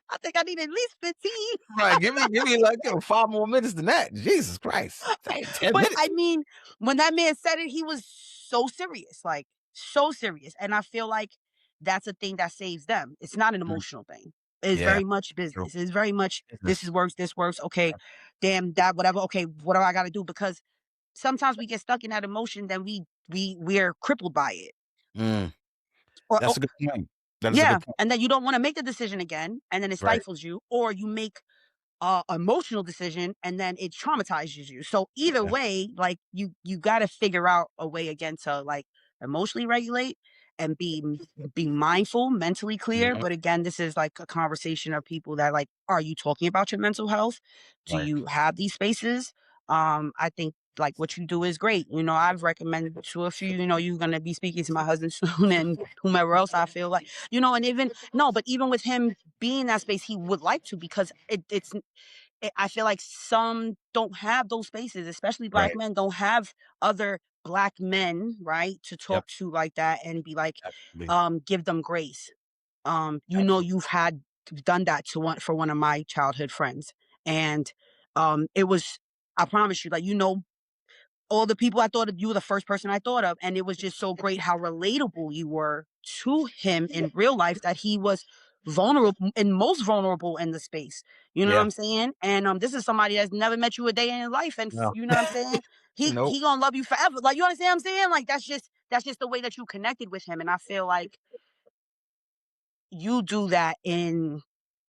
I think I need at least 15. Right. Give me like 5 more minutes than that. Jesus Christ. Dang, 10 But I minutes. mean, when that man said it, he was so serious, like so serious. And I feel like that's a thing that saves them. It's not an Mm, emotional thing. It's yeah. very much True. business. It's very much this Business. is works, this works. Okay, damn that, whatever. Okay, what do I got to do? Because sometimes we get stuck in that emotion, then we're crippled by it. Mm, Or that's a good point. That is a yeah, good point. and then you don't want to make the decision again, and then it Right. stifles you, or you make emotional decision and then it traumatizes you. So either Yeah. way, like you got to figure out a way again to like emotionally regulate and be mindful, mentally clear. Mhm. But again, this is like a conversation of people that like, are you talking about your mental health? Do Right. you have these spaces? I think like what you do is great. You know, I've recommended to a few, you know, you're gonna be speaking to my husband soon and whomever else I feel like, you know, and even no, but even with him being in that space, he would like to because I feel like some don't have those spaces, especially black Right. men don't have other black men, right, to Yep. talk to like that and be like, Absolutely. give them grace. You know, Absolutely. you've had done that to one of my childhood friends, and it was, I promise you, like you know, all the people I thought of, you were the first person I thought of. And it was just so great how relatable you were to him in real life that he was vulnerable and most vulnerable in the space. You know what Yeah. I'm saying? And this is somebody that's never met you a day in his life. And No. you know what I'm saying? Nope. He gonna love you forever. Like you understand what I'm saying? Like that's just the way that you connected with him. And I feel like you do that in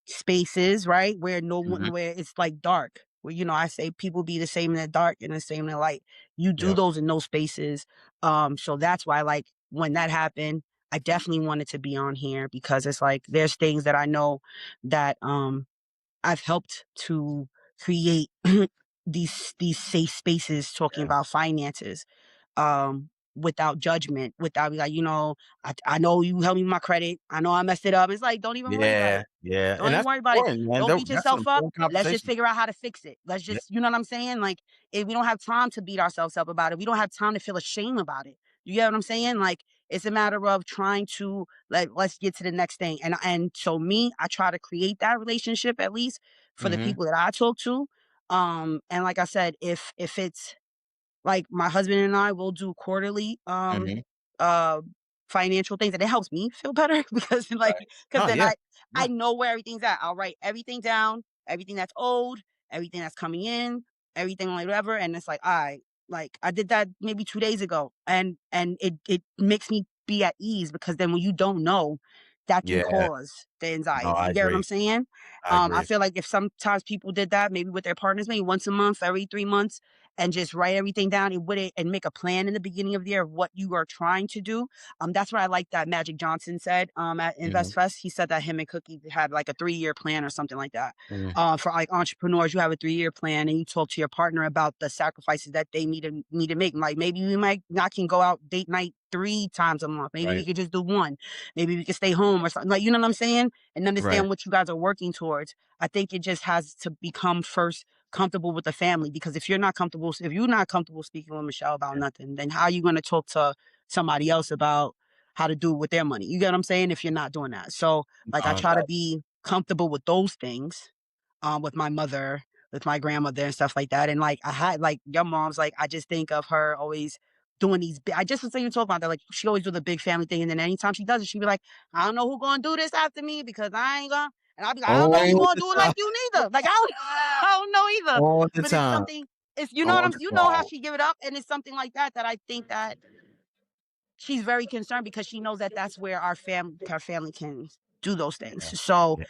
spaces, right? Where no one, Mhm. where it's like dark. Where you know, I say people be the same in the dark and the same in the light. You do Yep. those in those spaces. So that's why, like, when that happened, I definitely wanted to be on here because it's like there's things that I know that I've helped to create these safe spaces talking Yeah. about finances without judgment, without like, you know, I know you helped me with my credit. I know I messed it up. It's like, don't even worry about Yeah. it. Yeah. Don't And even that's worry about it. important, man. Don't beat That's an yourself up. important Let's just conversation. figure out how to fix it. Let's Yeah. just, you know what I'm saying? Like, if we don't have time to beat ourselves up about it, we don't have time to feel ashamed about it. You get what I'm saying? Like, it's a matter of trying to like, let's get to the next thing. And so me, I try to create that relationship at least for the Mhm. people that I talk to. And like I said, if it's like my husband and I will do quarterly Mhm. uh financial things and it helps me feel better because like Right. because Oh, then yeah. I Yeah. know where everything's at. I'll write everything down, everything that's owed, everything that's coming in, everything like whatever. And it's like, all right, like I did that maybe 2 days ago. And it makes me be at ease because then when you don't know, that can Yeah. cause the No, anxiety. I You get what I'm agree. saying? I I agree. feel like if sometimes people did that, maybe with their partners, maybe once a month, every 3 months, and just write everything down and and make a plan in the beginning of the year of what you are trying to do. That's what I like that Magic Johnson said at Mhm. Invest Fest. He said that him and Cookie had like a 3-year plan or something like that. Mhm. For like entrepreneurs, you have a 3-year plan and you talk to your partner about the sacrifices that they need to make. Like maybe we might not can go out date night 3 times a month. Maybe we Right. could just do one. Maybe we could stay home or something. Like you know what I'm saying? And Right. understand what you guys are working towards. I think it just has to become first comfortable with the family because if you're not comfortable speaking with Michelle about nothing, then how are you going to talk to somebody else about how to do with their money? You get what I'm saying? If you're not doing that. So like I try to be comfortable with those things, with my mother, with my grandmother and stuff like that. And like I had like your mom's like I just think of her always doing I just was saying you talk about that, like she always do the big family thing. And then anytime she does it, she be like, I don't know who gonna do this after me because I ain't gonna and I'll be like, I don't know who All gonna the do it time. like you neither. Like I don't, I don't know either. All the But it's time. something. It's you know what All I'm. the You know how time. she give it up, and it's something like that that I think that she's very concerned because she knows that that's where her family can do those things. Yeah. So, Yeah.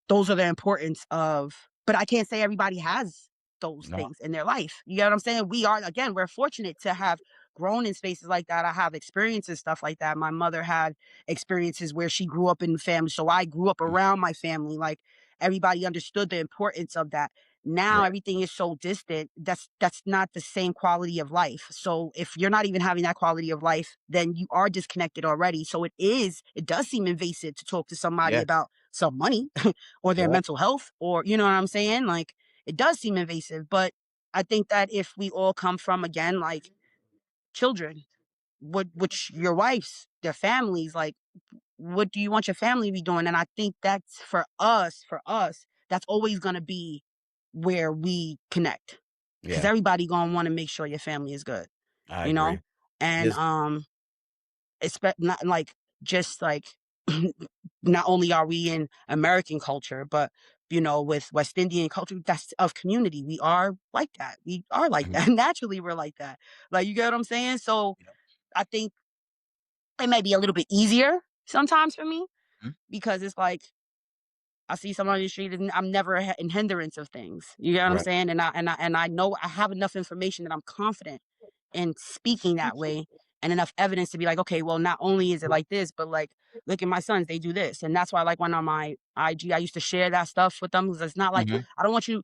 those are the importance of. But I can't say everybody has those No. things in their life. You know what I'm saying? We're fortunate to have grown in spaces like that. I have experiences stuff like that. My mother had experiences where she grew up in family, so I grew up around my family. Like everybody understood the importance of that. Now Right. everything is so distant. That's not the same quality of life. So if you're not even having that quality of life, then you are disconnected already. So it does seem invasive to talk to somebody Yeah. about some money or their Yeah. mental health or you know what I'm saying? Like it does seem invasive, but I think that if we all come from again like children, which your wife's, their families, like, what do you want your family to be doing? And I think that's for us, that's always gonna be where we connect. Because Yeah, everybody gonna want to make sure your family is good, I you know? agree. And There's not like, just like, not only are we in American culture, but with West Indian culture, that's of community. We are like that. We are like Mhm. that. Naturally, we're like that. Like, you get what I'm saying? So Yep. I think it may be a little bit easier sometimes for me, Mhm. because it's like I see someone on the street and I'm never in hindrance of things. You get what I'm Right. saying? And I know I have enough information that I'm confident in speaking that way, and enough evidence to be like, okay, well, not only is it like this, but like, look at my sons, they do this. And that's why, like, when on my IG, I used to share that stuff with them, because it's not like, Mhm. I don't want you,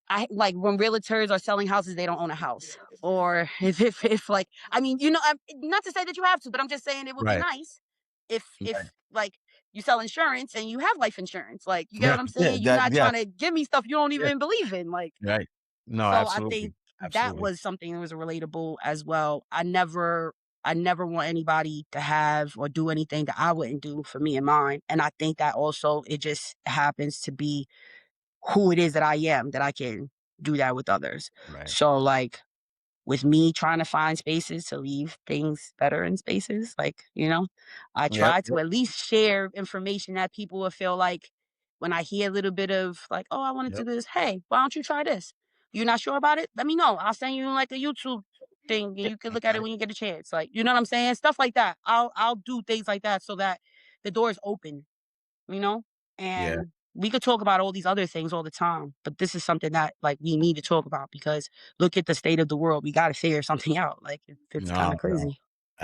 I like, when realtors are selling houses, they don't own a house. Or if like, I mean, not to say that you have to, but I'm just saying it would be Right. nice if Right. like, you sell insurance and you have life insurance. Like, you get Yeah. what I'm Yeah. saying? You're That. not Yeah. trying to give me stuff you don't Yeah. even believe in. Like, Right. No. so I think Absolutely. that Absolutely. was something that was relatable as well. I never want anybody to have or do anything that I wouldn't do for me and mine. And I think that also, it just happens to be who it is that I am, that I can do that with others. Right. So, like, with me trying to find spaces to leave things better in spaces, like, I Yep. try to Yep. at least share information that people will feel like, when I hear a little bit of like, oh, I wanted to Yep. do this, hey, why don't you try this? You're not sure about it? Let me know. I'll send you like a YouTube thing and Yeah. you can look at it when you get a chance. Like, you know what I'm saying? Stuff like that. I'll do things like that so that the door is open, you know? Yeah. And we could talk about all these other things all the time, but this is something that, like, we need to talk about, because look at the state of the world. We got to figure something out. Like, it's kind No. of No. crazy,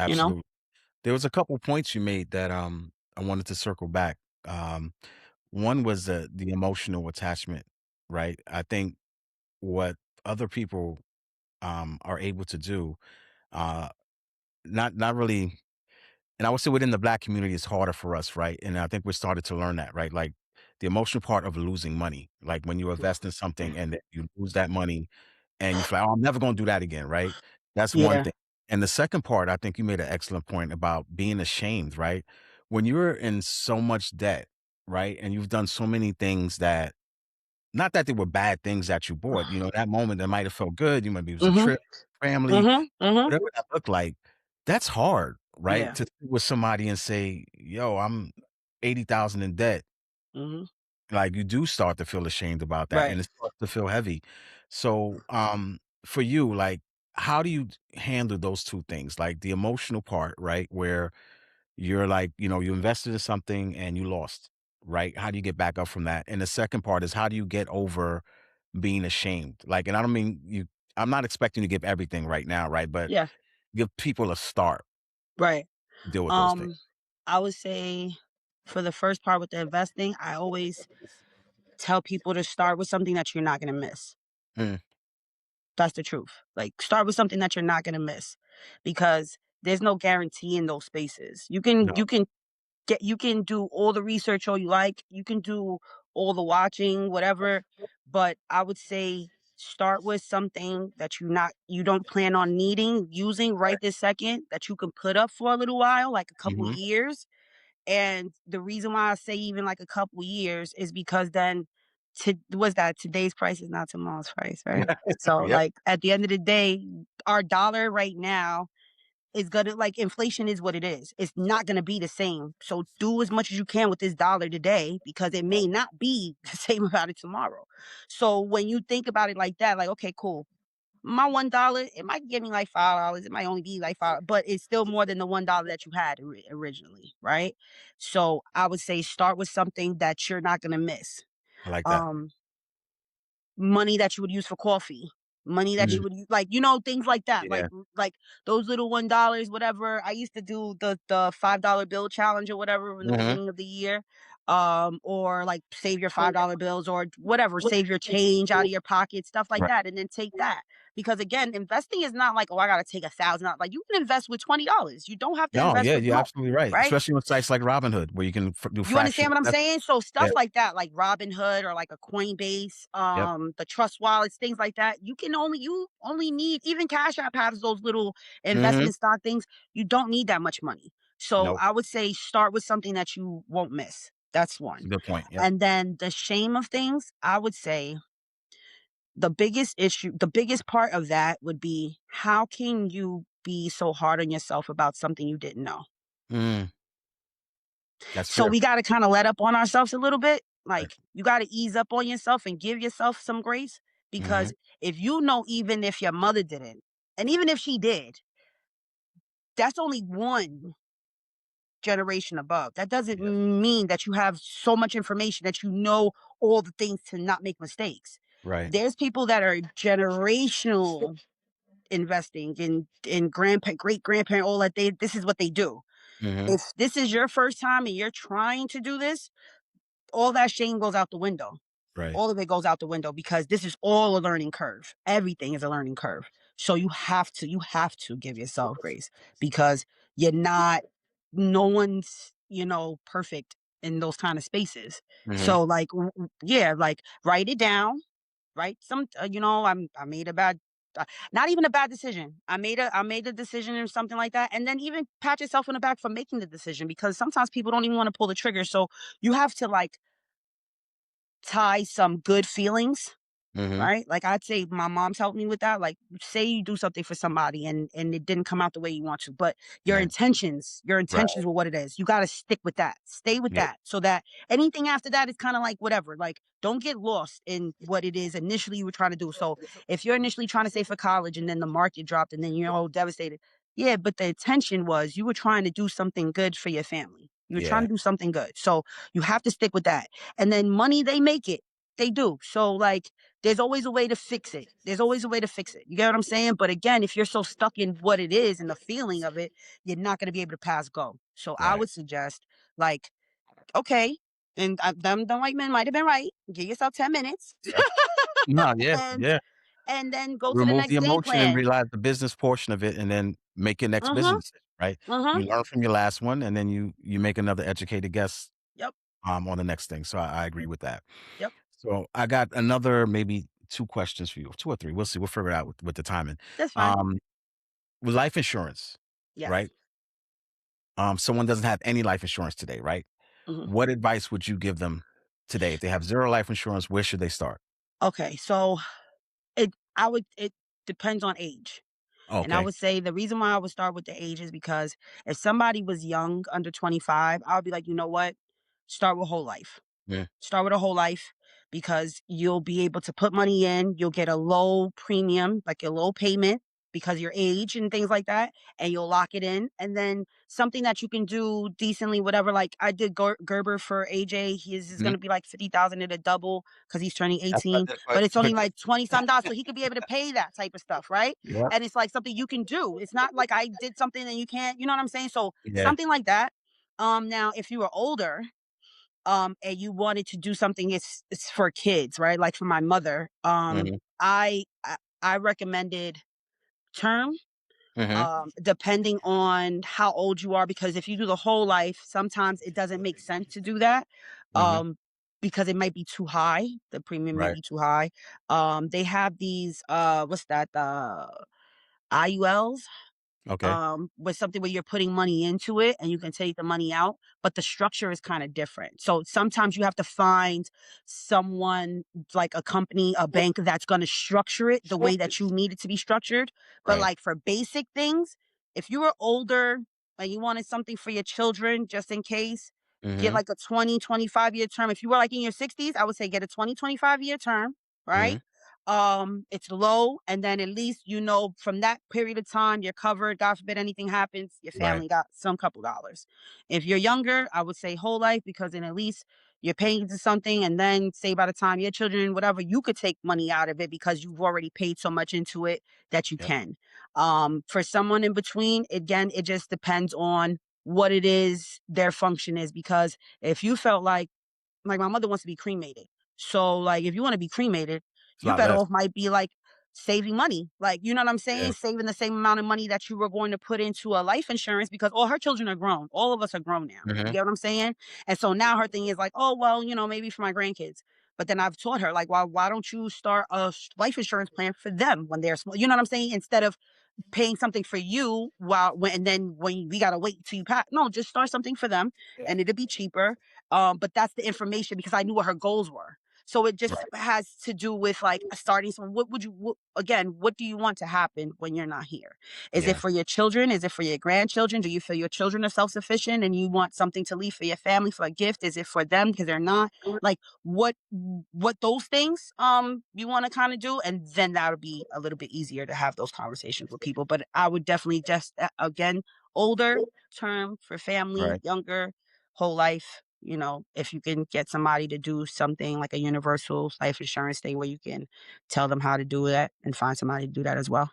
you know? Absolutely. There was a couple points you made that I wanted to circle back. Um, One was the emotional attachment, right? I think what other people are able to do, uh, not really, and I would say within the black community, it's harder for us, right? And I think we started to learn that, right? Like the emotional part of losing money, like when you invest in something and then you lose that money and you feel like, oh, I'm never going to do that again, right? That's one Yeah. thing. And the second part, I think you made an excellent point about being ashamed, right? When you're in so much debt, right? And you've done so many things that, not that they were bad things that you bought, that moment that might have felt good. You maybe it was a Mhm. trip, family, Mhm. Mhm. whatever that looked like. That's hard, right? Yeah. To sit with somebody and say, "Yo, I'm 80,000 in debt." Mhm. Like, you do start to feel ashamed about that, Right. and it starts to feel heavy. So, for you, like, how do you handle those 2 things? Like, the emotional part, right, where you're like, you invested in something and you lost, right? How do you get back up from that? And the second part is, how do you get over being ashamed? Like, and I don't mean I'm not expecting you to give everything right now, right? But Yeah. give people a start Right. to deal with those things. Um, I would say, for the first part with the investing, I always tell people to start with something that you're not going to miss. Mm, That's the truth. Like, start with something that you're not going to miss, because there's no guarantee in those spaces. You can no. you can you can do all the research all you like. You can do all the watching, whatever, but I would say start with something that you don't plan on using right this second, that you can put up for a little while, like a couple Mhm. years. And the reason why I say even like a couple years is because then, today's price is not tomorrow's price, right? So, Yep. like, at the end of the day, our dollar right now is gonna, like, inflation is what it is. It's not gonna be the same. So do as much as you can with this dollar today, because it may not be the same about it tomorrow. So when you think about it like that, like, okay, cool. My $1, it might give me like $5. It might only be like five, but it's still more than the $1 that you had originally, right? So I would say start with something that you're not gonna miss. I like that. Um, Money that you would use for coffee, money that Mhm. you would use, like, things like that, Yeah. like those little $1, whatever. I used to do the $5 bill challenge or whatever in the Mhm. beginning of the year, or like save your $5 bills or whatever, save your change out of your pocket, stuff like Right. that, and then take that. because again, investing is not like, oh, I got to take $1,000. Like you can invest with $20. You don't have to No, invest yeah, with, you're no, absolutely right, right? especially on sites like Robinhood where you can do You understand fractional what I'm investment. saying? So Yeah, stuff like that, like Robinhood or like a Coinbase, yep, the trust wallets, things like that. You only need, even Cash App has those little mhm, investment stock things. You don't need that much money. So nope, I would say start with something that you won't miss. That's it's a one. good point, yep, And then the shame of things, I would say the biggest part of that would be, how can you be so hard on yourself about something you didn't know? mm, that's So fair, we got to kind of let up on ourselves a little bit. right, Like you got to ease up on yourself and give yourself some grace, mhm, because if you know, even if your mother didn't, and even if she did, that's only one generation above. That doesn't yeah, mean that you have so much information that you know all the things to not make mistakes. right, There's people that are generational investing in grandpa, great grandparent, all that, they this is what they do. mhm, If this is your first time and you're trying to do this, all that shame goes out the window. right, All of it goes out the window, because this is all a learning curve. Everything is a learning curve. So you have to give yourself grace, because you're not, no one's, perfect in those kind of spaces. mhm, So like, yeah, like write it down, right? I made a bad, not even a bad decision. I made a decision or something like that. And then even pat yourself on the back for making the decision, because sometimes people don't even want to pull the trigger. So you have to like tie some good feelings, mhm, right? Like I'd say my mom's helped me with that. Like say you do something for somebody and it didn't come out the way you want to, but right, your right, intentions were what it is. You got to stick with that. Stay with yep, that, so that anything after that is kind of like whatever. Like don't get lost in what it is initially you were trying to do. So if you're initially trying to save for college and then the market dropped and then you're all devastated, yeah, but the intention was you were trying to do something good for your family. You were trying yeah, to do something good. So you have to stick with that. And then money, they make it. They do. So like there's always a way to fix it. There's always a way to fix it. You get what I'm saying? But again, if you're so stuck in what it is and the feeling of it, you're not going to be able to pass go. So I right, would suggest, like, okay, and them white men might have been right. Give yourself 10 minutes, yep. No, yeah, and yeah. and then go to the Remove the next game emotion and plan. realize the business portion of it, and then make your next Uh-huh. business decision, right? Uh-huh. You learn from your last one, and then you make another educated guess, Yep. on the next thing, so I agree with that. Yep. So, I got another maybe 2 questions for you, 2 or 3, we'll see, we'll figure it out with the timing. That's fine. Um, with life insurance, Yes. right? Someone doesn't have any life insurance today, right? Hmm. What advice would you give them today? If they have 0 life insurance, where should they start? Okay. So it depends on age. And I Okay. would say the reason why I would start with the age is because if somebody was young, under 25, I would be like, you know what? Start with whole life. Yeah, Start with a whole life, because you'll be able to put money in. You'll get a low premium, like a low payment, because your age and things like that, and you'll lock it in. And then something that you can do decently, whatever. Like I did Gerber for AJ. His is mhm. going to be like 50,000 at a double because he's turning That's what 18, I did, but it's only but like 20 some dollars, so he could be able to pay that type of stuff, right? yeah, And it's like something you can do. It's not like I did something and you can't. You know what I'm saying? So yeah, something like that. Now if you were older, and you wanted to do something, it's for kids, right? Like for my mother, mhm, I recommended term, mhm, depending on how old you are, because if you do the whole life, sometimes it doesn't make sense to do that, mhm, um, because it might be too high. The premium may right, be too high. They have these, what's that? IULs, okay, with something where you're putting money into it and you can take the money out, but the structure is kind of different. So sometimes you have to find someone, like a company, a bank, that's going to structure it the way that you need it to be structured. But right, like for basic things, if you were older and you wanted something for your children, just in case, get mhm, like a 20-25 year term. If you were like in your 60s, I would say get a 20-25 year term, right? mhm, It's low, and then at least from that period of time you're covered. God forbid anything happens, your right, family got some couple dollars. If you're younger, I would say whole life, because then at least you're paying into something, and then say by the time your children, whatever, you could take money out of it because you've already paid so much into it that you yep, can. For someone in between, again, it just depends on what it is their function is, because if you felt like my mother wants to be cremated. So like if you want to be cremated, it's a you lot better less, off might be like saving money. Like, you know what I'm Yeah. saying? Saving the same amount of money that you were going to put into a life insurance because all her children are grown. All of us are grown now. You Mhm. get what I'm saying? And so now her thing is like, oh, well, maybe for my grandkids. But then I've taught her, like, why don't you start a life insurance plan for them when they're small? You know what I'm saying? Instead of paying something for you and then when we gotta wait till you pass. No, just start something for them and it'll be cheaper. But that's the information because I knew what her goals were. So it just Right. has to do with like starting some. Again, what do you want to happen when you're not here? Is it Yeah. for your children? Is it for your grandchildren? Do you feel your children are self-sufficient and you want something to leave for your family for a gift? Is it for them because they're not? Like what those things you want to kind of do, and then that would be a little bit easier to have those conversations with people. But I would definitely just again, older term for family, Right. younger, whole life. If you can get somebody to do something like a universal life insurance thing where you can tell them how to do that and find somebody to do that as well.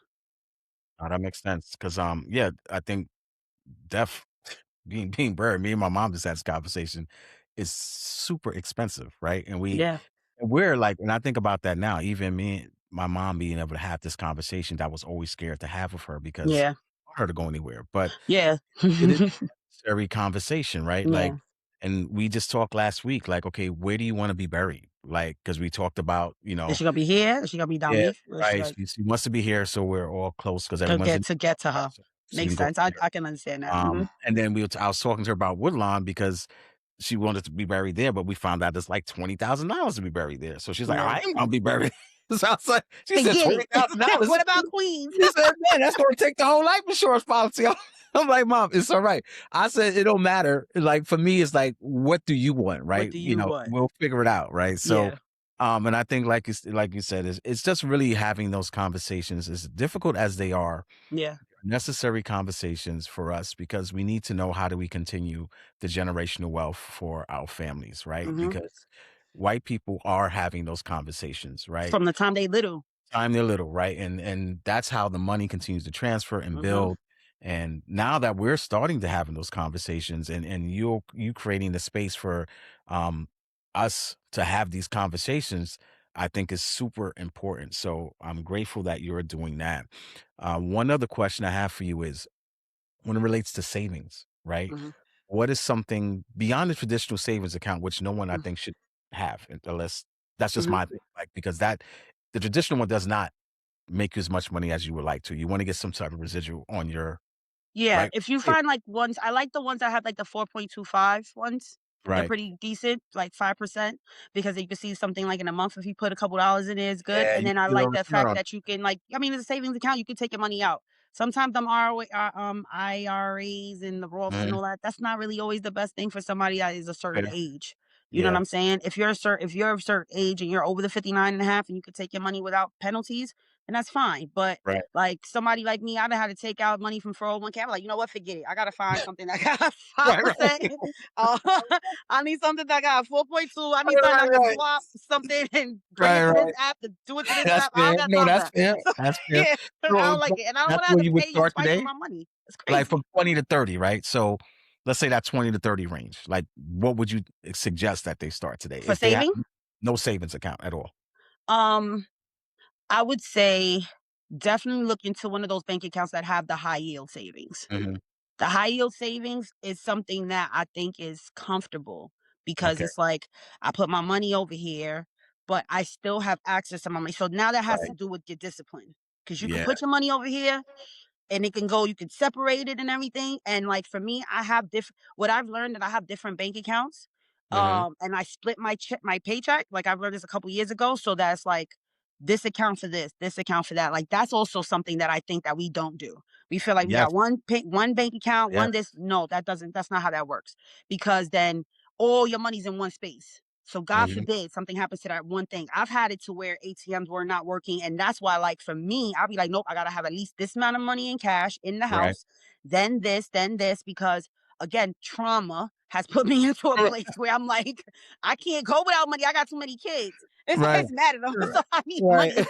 That makes sense. Because yeah, I think death being buried, me and my mom just had this conversation, is super expensive, right? Yeah, And we're like, and I think about that now, even me, my mom being able to have this conversation that I was always scared to have with her because yeah, I want her to go anywhere. But yeah, it is a necessary conversation, right? Like, yeah. and we just talked last week, like, okay, where do you want to be buried? Like, because we talked about, Is she gonna be here? Is she gonna be down yeah, beef? Or is she right. like She wants to be here, so we're all close because to everyone's get in, to get to right, her? so we Makes can go sense. from I there. I can understand that. Hmm. And then I was talking to her about Woodlawn because she wanted to be buried there, but we found out it's like $20,000 to be buried there. So she's like, Yeah. "I ain't gonna be buried." So I was like, she said Forget it. $20,000. What about Queens? She said, "Man, that's gonna take the whole life insurance policy." I'm like, "Mom, it's all right." I said, "It don't matter." Like for me, it's like, what do you want, What right? do you want? We'll figure it out, right? So, Yeah. and I think like you said, it's just really having those conversations, as difficult as they are, Yeah. necessary conversations for us because we need to know how do we continue the generational wealth for our families, right? Hmm. Because white people are having those conversations, right? From the time they little. Time they're little, right? And that's how the money continues to transfer and Hmm. build. And now that we're starting to having those conversations and you creating the space for um us to have these conversations, I think is super important. So I'm grateful that you're doing that. One other question I have for you is when it relates to savings, right? Hmm. What is something beyond the traditional savings account, which no one I think should have, unless that's just Hmm. my thing, like because that the traditional one does not make you as much money as you would like to. You want to get some type of residual on your Yeah, right. if you find like ones, I like the ones that have like the 4.25 ones. They're Right. pretty decent, like 5%, because you can see something like in a month if you put a couple dollars in it, it's good. Yeah, And you then can I get a little like the return fact on that you can like, I mean, it's a savings account, you can take your money out. Sometimes them IRAs and the it. Roths and Mhm. all that, that's not really always the best thing for somebody that is a certain Fair. age. You know what Yeah. I'm saying? If you're a certain age and you're over the 59 and a half and you can take your money without penalties, then that's fine. But Right. like somebody like me, I done had to take out money from 401k. I'm like, you know what? Forget it. I gotta find something that got five Right, right. percent. Uh, I need something that got 4.2. I need something Right, I can right. swap something and bring it Right, to this right. app to do it to this That's app. I fair. don't got No, time for that's that. fair. So That's fair. yeah, I So, don't like it, and I don't that's want to have where to you would pay you start twice for today? my money. It's Like from crazy. 20 to 30, right? So let's say that 20 to 30 range. Like what would you suggest that they start today For if they have saving, no savings account at all? um, I would say definitely look into one of those bank accounts that have the high yield savings. Mhm. The high yield savings is something that I think is comfortable because Okay. it's like I put my money over here, but I still have access to my money. So now that has Right. to do with your discipline because you can Yeah. put your money over here and it can go, you can separate it and everything. And like for me, I have different, what I've learned that I have different bank accounts. Mhm. And I split my paycheck. Like I've learned this a couple years ago. So that's like this account for this account for that. Like that's also something that I think that we don't do. We feel like we Yes. got one bank account, Yeah. one this. No, that's not how that works. Because then all your money's in one space. So God Mhm. forbid something happens to that one thing. I've had it to where ATMs were not working. And that's why, like for me, I'll be like, nope, I gotta have at least this amount of money in cash in the Right. house, then this, because again, trauma has put me into a place where I'm like, I can't go without money. I got too many kids. It's, Right. it's mad at them. Right. So I need Right. money.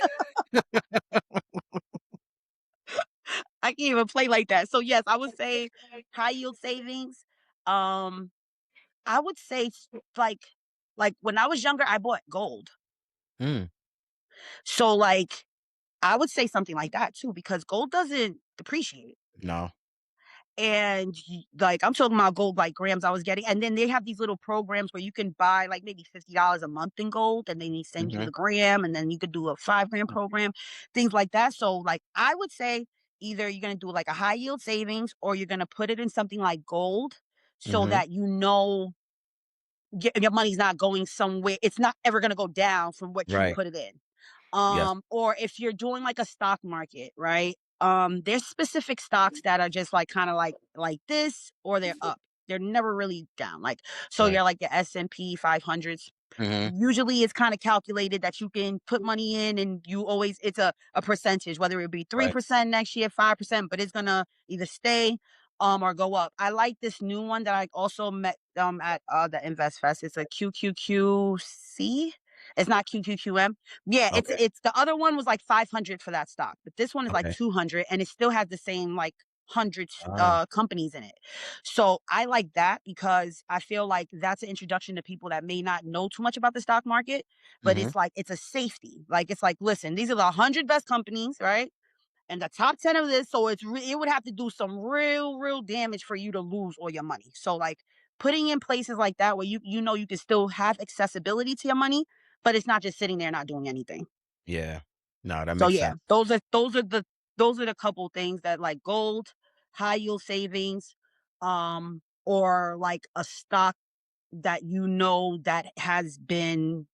I can't even play like that. So yes, I would say high yield savings. Um, I would say like when I was younger, I bought gold. Mm. So like I would say something like that too, because gold doesn't depreciate. No. And like I'm talking about gold like grams I was getting, and then they have these little programs where you can buy like maybe $50 a month in gold, and then they send you Mhm. the gram, and then you could do a 5 gram program, things like that. So like I would say either you're gonna do like a high yield savings, or you're gonna put it in something like gold, so Mhm. that your money's not going somewhere. It's not ever gonna go down from what you Right. put it in. Yes. Or if you're doing like a stock market, right? There's specific stocks that are just like kind of like this, or they're up. They're never really down. Like so Right. you're like the S&P 500s. Mhm. Usually it's kind of calculated that you can put money in, and you always it's a percentage, whether it be Right. 3% next year, 5%, but it's gonna either stay or go up. I like this new one that I also met at the Invest Fest. It's a QQQC. It's not QQQM. Yeah, Okay. it's the other one was like 500 for that stock, but this one is like Okay. 200, and it still has the same like hundreds Ah. companies in it. So I like that because I feel like that's an introduction to people that may not know too much about the stock market, but Mhm. it's like it's a safety. Like it's like, listen, these are the 100 best companies, right? And the top 10 of this, so it would have to do some real damage for you to lose all your money. So like putting in places like that where you know you can still have accessibility to your money, but it's not just sitting there not doing anything. Yeah. No, that So makes yeah, sense. those are the couple things that like gold, high yield savings, or like a stock that you know that has been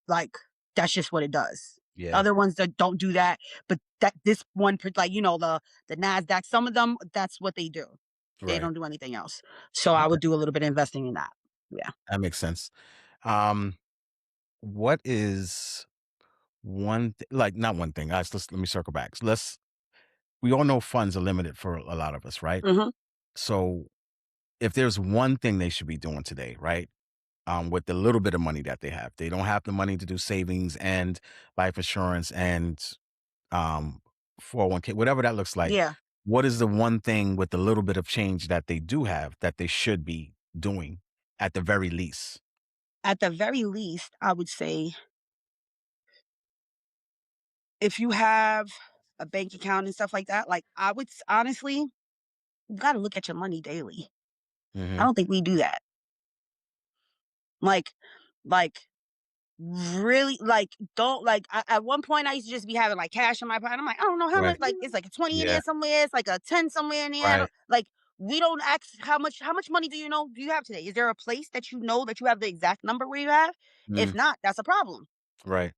like that's just what it does. Yeah. Other ones that don't do that, but that this one, like the Nasdaq, some of them that's what they do. They Right. don't do anything else. So I Okay. would do a little bit of investing in that. Yeah. That makes sense. Um, what is like not one thing. Let me circle back. We all know funds are limited for a lot of us, right? Hmm. So if there's one thing they should be doing today, right? With the little bit of money that they don't have the money to do savings and life insurance and um 401k, whatever that looks like. Yeah. What is the one thing with the little bit of change that they do have that they should be doing at the very least? At the very least, I would say if you have a bank account and stuff like that, like honestly, you got to look at your money daily. I Hmm. don't think we do that. Like, like really, like don't like. At one point, I used to just be having like cash in my pocket. I'm like, I don't know how much. Right. Like, it's like a 20 in Yeah. there somewhere. It's like a 10 somewhere in there. Right. Like, we don't ask how much money do you have today? Is there a place that you know that you have the exact number where you have? If Mm, not, that's a problem. right.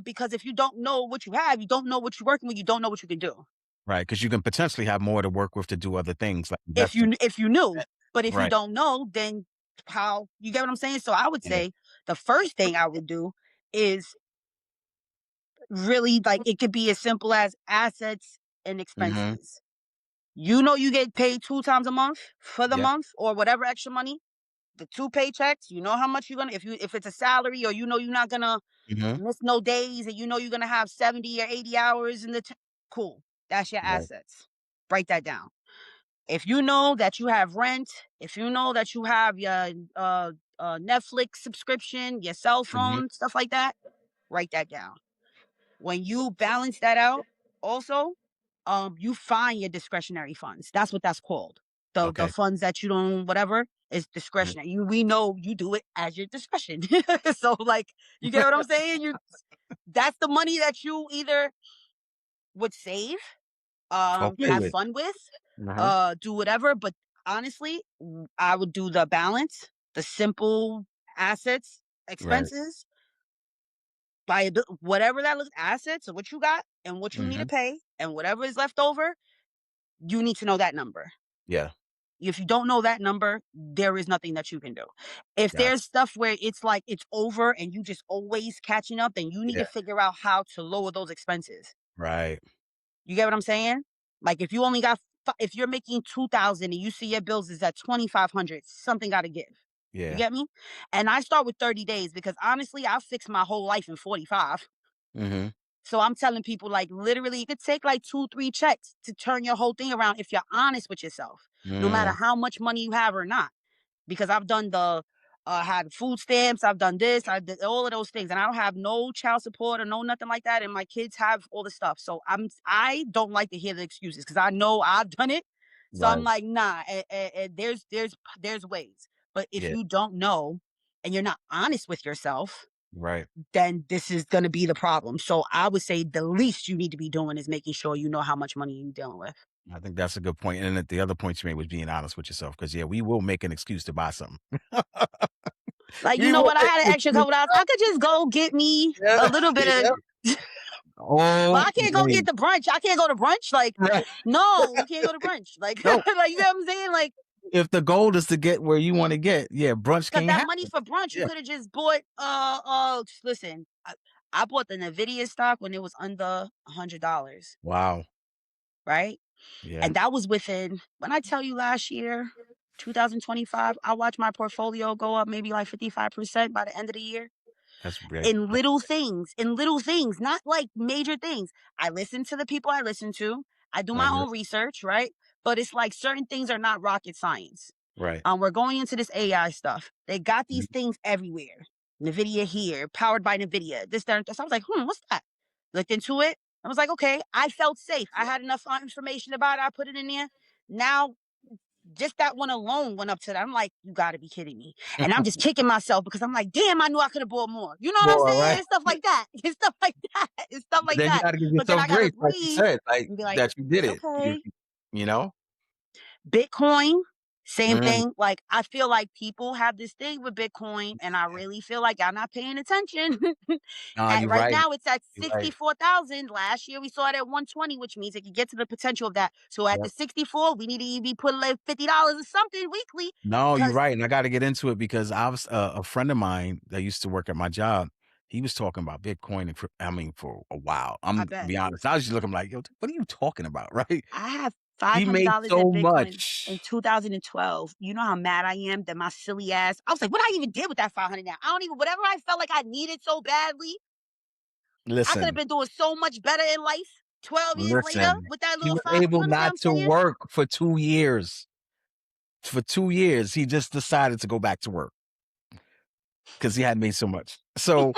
Because if you don't know what you have, you don't know what you're working with, you don't know what you can do. Right. Because you can potentially have more to work with to do other things like If investing. you knew, but if you Right. don't know, then how you get what I'm saying? So I would Yeah. say the first thing I would do is really like it could be as simple as assets and Hmm. expenses. You know you get paid 2 times a month for the Yep. month or whatever extra money. The two paychecks, you know how much you're gonna if it's a salary, or you're not gonna Hmm. miss no days, and you're gonna have 70 or 80 hours in cool. That's your Right. assets. Write that down. If you know that you have rent, if you know that you have your Netflix subscription, your cell Hmm. phone, stuff like that, write that down. When you balance that out, also, you find your discretionary funds. That's what that's called. The Okay. funds that you don't whatever is Mhm. discretionary. We know you do it as your discretion. So like you get what I'm saying? That's the money that you either would save, Or play have with. fun with, Uh-huh. do whatever. But honestly, I would do the balance, the simple assets, Right. expenses, whatever that looks assets or what you got and what you need to Hmm. pay, and whatever is left over, you need to know that number. Yeah. If you don't know that number, there is nothing that you can do. If there's Gotcha. stuff where it's like it's over and you just always catching up, then you need Yeah. to figure out how to lower those expenses. Right. You get what I'm saying? Like if you only got if you're making 2,000 and you see your bills is at 2,500, something got to give. You Yeah. get me? And I start with 30 days because honestly, I'll fix my whole life in 45. Hmm. So I'm telling people like literally, it could take like 2, 3 checks to turn your whole thing around if you're honest with yourself, no matter Mm. how much money you have or not. Because I've done the had food stamps. I've done this. I did all of those things, and I don't have no child support or no nothing like that. And my kids have all the stuff. So I don't like to hear the excuses because I know I've done it. So I'm Right. like, nah. There's ways. But if Yeah. you don't know and you're not honest with yourself, Right. then this is going to be the problem. So I would say the least you need to be doing is making sure you know how much money you're dealing with. I think that's a good point. And the other point you made was being honest with yourself. Because yeah, we will make an excuse to buy something. Like, you We know will what? I make had an an extra excuse. couple dollars. I could just go get me Yeah. a little bit Yeah. of. But Oh, I can't go get wait. the brunch. I can't go to brunch. Like, Right. no, we can't go to brunch. Like, No. like you know what I'm saying? Like, If the goal is to get where you want to get, yeah, brunch cause can't that money happen. for brunch, you Yeah. could have just bought. Listen, I bought the Nvidia stock when it was under $100, Wow. right? Yeah. And that was within. When I tell you last year, 2025, I watched my portfolio go up maybe like 55% by the end of the year. That's great. In little things, not like major things. I listen to the people I listen to. I do my own research, right? But it's like certain things are not rocket science. Right. We're going into this AI stuff. They got Mhm. these things everywhere. NVIDIA here, powered by NVIDIA. This, that, and so I was like, what's that? Looked into it. I was like, okay, I felt safe. I had enough information about it. I put it in there. Now just that one alone went up to that. I'm like, you got to be kidding me. And I'm just kicking myself because I'm like, damn, I knew I could have bought more. You know what I'm More, saying? right? It's stuff like that. It's stuff like that. It's stuff But like then you that. got to give But then yourself I got to grace, like you breathe said, like and be like, that you did it's it. okay. You know? Bitcoin, same Mm. thing. Like, I feel like people have this thing with Bitcoin, and I really feel like y'all not paying attention. Nah, you're Right right. now, it's at You're right. 64,000. Last year, we saw it at 120, which means it can get to the potential of that. So at the Yep. 64, we need to be putting like $50 or something weekly. No, you're Because right. And I got to get into it because I was a friend of mine that used to work at my job. He was talking about Bitcoin and for a while. I I'm to bet be honest. I was just looking like, yo, what are you talking about? Right? I have He made $500 in so Bitcoin in much. 2012. You know how mad I am that my silly ass. I was like, what I even did with that 500 now? I don't even, whatever I felt like I needed so badly, I could have Listen, been doing so much better in life 12 years later listen. with that He little was five. You able understand what not I'm to saying? work for 2 years. For 2 years, he just decided to go back to work because he had made so much. So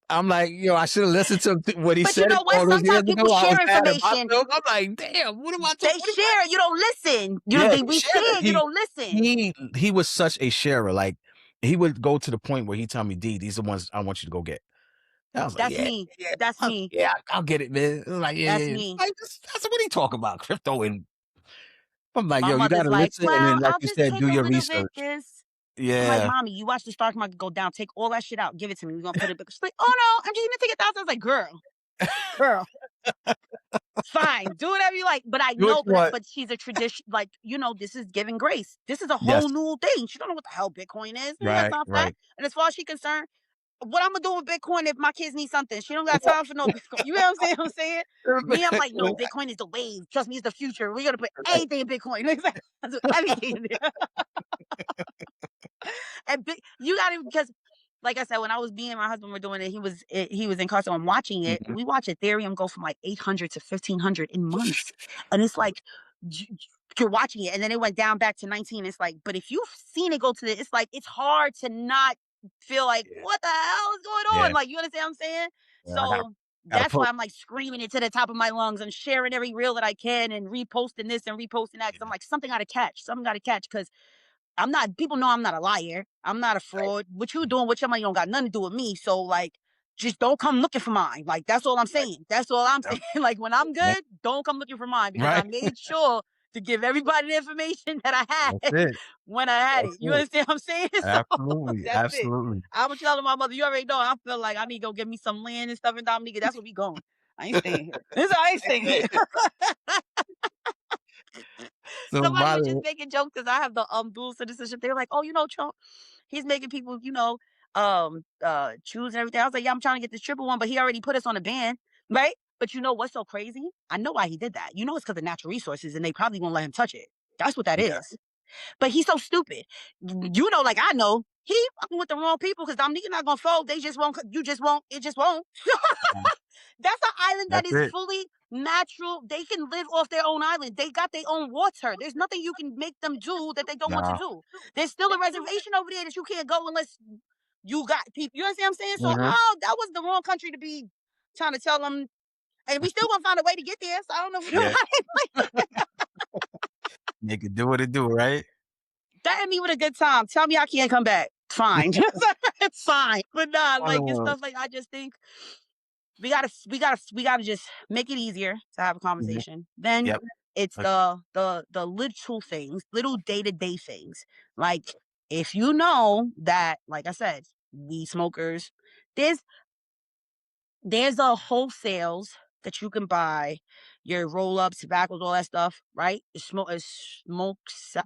I'm like, yo, I should have listened to what he But you said know what? all those years Sometimes people ago. I was share mad at information. myself. I'm like, damn, what am I They talking? What am I? share. You don't listen. Yeah, he We shared it. share. You don't listen. He was such a sharer. Like he would go to the point where he tell me, D, these are the ones I want you to go get. And I was like, That's yeah, me. yeah, That's me. yeah, I'll get it, man. I was like, yeah, That's yeah. me. Like, that's what he talking about, crypto. And I'm like, My yo, you mother's gotta like, listen, and well, then, like I'll you just said, take do a your little bit research. this. I'm like, Yeah, mommy, you watch the stock market go down. Take all that shit out. Give it to me. We're gonna put it back. She's like, oh no, I'm just gonna take 1,000. I was like, girl, fine, do whatever you like. But I which know, one? but she's a tradition. Like, this is giving grace. This is a Yes, whole new thing. She don't know what the hell Bitcoin is. She has right, time for that. right. And as far as she's concerned, what I'm gonna do with Bitcoin if my kids need something? She don't got time for no Bitcoin. You know what I'm saying? Me, I'm like, no, Bitcoin is the wave. Trust me, it's the future. We're gonna put everything in Bitcoin. Everything in there. And you got to, because like I said, when I was me and my husband were doing it, he was in Costco and watching it. Mhm. We watch Ethereum go from like 800 to 1,500 in months, and it's like you're watching it, and then it went down back to 19. It's like, but if you've seen it go to it's like it's hard to not feel like Yeah, what the hell is going on? yeah, Like, you understand what I'm saying? yeah. I So gotta that's why put. I'm like screaming it to the top of my lungs and sharing every reel that I can and reposting this and reposting that because I'm like something got to catch, something got to catch because I'm not, people know I'm not a liar. I'm not a Right. fraud. What you doing with your money don't got nothing to do with me. So like, just don't come looking for mine. Like, that's all I'm Right. saying. That's all I'm Yep. saying. Like, when I'm Yep. good, don't come looking for mine because I Right. made sure to give everybody the information that I That's had it. when I had That's it. You it. understand what I'm saying? So Absolutely. that's it. Absolutely. I was telling my mother, you already know, I feel like I need to go get me some land and stuff in Dominica. That's where we going. I ain't staying here. I ain't staying here. So Somebody by was the just way, making jokes because I have the dual citizenship. They were like, "Oh, Trump, he's making people, choose and everything." I was like, "Yeah, I'm trying to get this triple one, but he already put us on a ban, right?" But you know what's so crazy? I know why he did that. It's because of natural resources, and they probably won't let him touch it. That's what that yeah. is. But he's so stupid. Like I know he fucking with the wrong people because Dominique not gonna fold. They just won't. You just won't. It just won't. Um, That's an island that That's is it. fully natural. They can live off their own island. They got their own water. There's nothing you can make them do that they don't want to Nah. do. There's still a reservation over there that you can't go unless you got people. You understand what I'm saying? So, Mhm. oh, that was the wrong country to be trying to tell them. And we still gonna find a way to get there. So I don't know if you Yeah. like Make it do what it do, right? threaten me with a good time. Tell me I can't come back. Fine. It's fine. But nah, like it's Oh. stuff like I just think we gotta just make it easier to have a Mhm. conversation. Then Yep. it's Uh, the little things, little day-to-day things. Like if you know that, like I said, weed smokers, there's there's a wholesales that you can buy your roll-ups, tobaccos, all that stuff, right? A smoke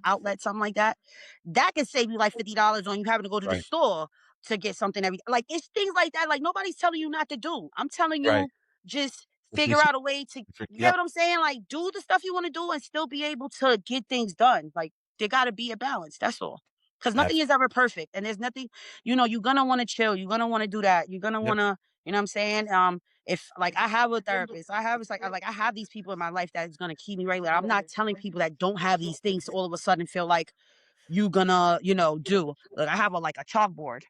outlet, something like that. That can save you like $50 on you having to go to the right. store to get something every like it's things like that. Like nobody's telling you not to do. I'm telling Right. you, just If figure it's out a way to you get yep. what I'm saying? Like do the stuff you want to do and still be able to get things done. Like there gotta be a balance. That's all. Because nothing Abs is ever perfect. And there's nothing, you're gonna want to chill. You're gonna want to do that. You're gonna yep. wanna you know what I'm saying? If like I have a therapist, I have these people in my life that's gonna keep me regular. I'm not telling people that don't have these things to all of a sudden feel like you gonna, do. Like I have like a chalkboard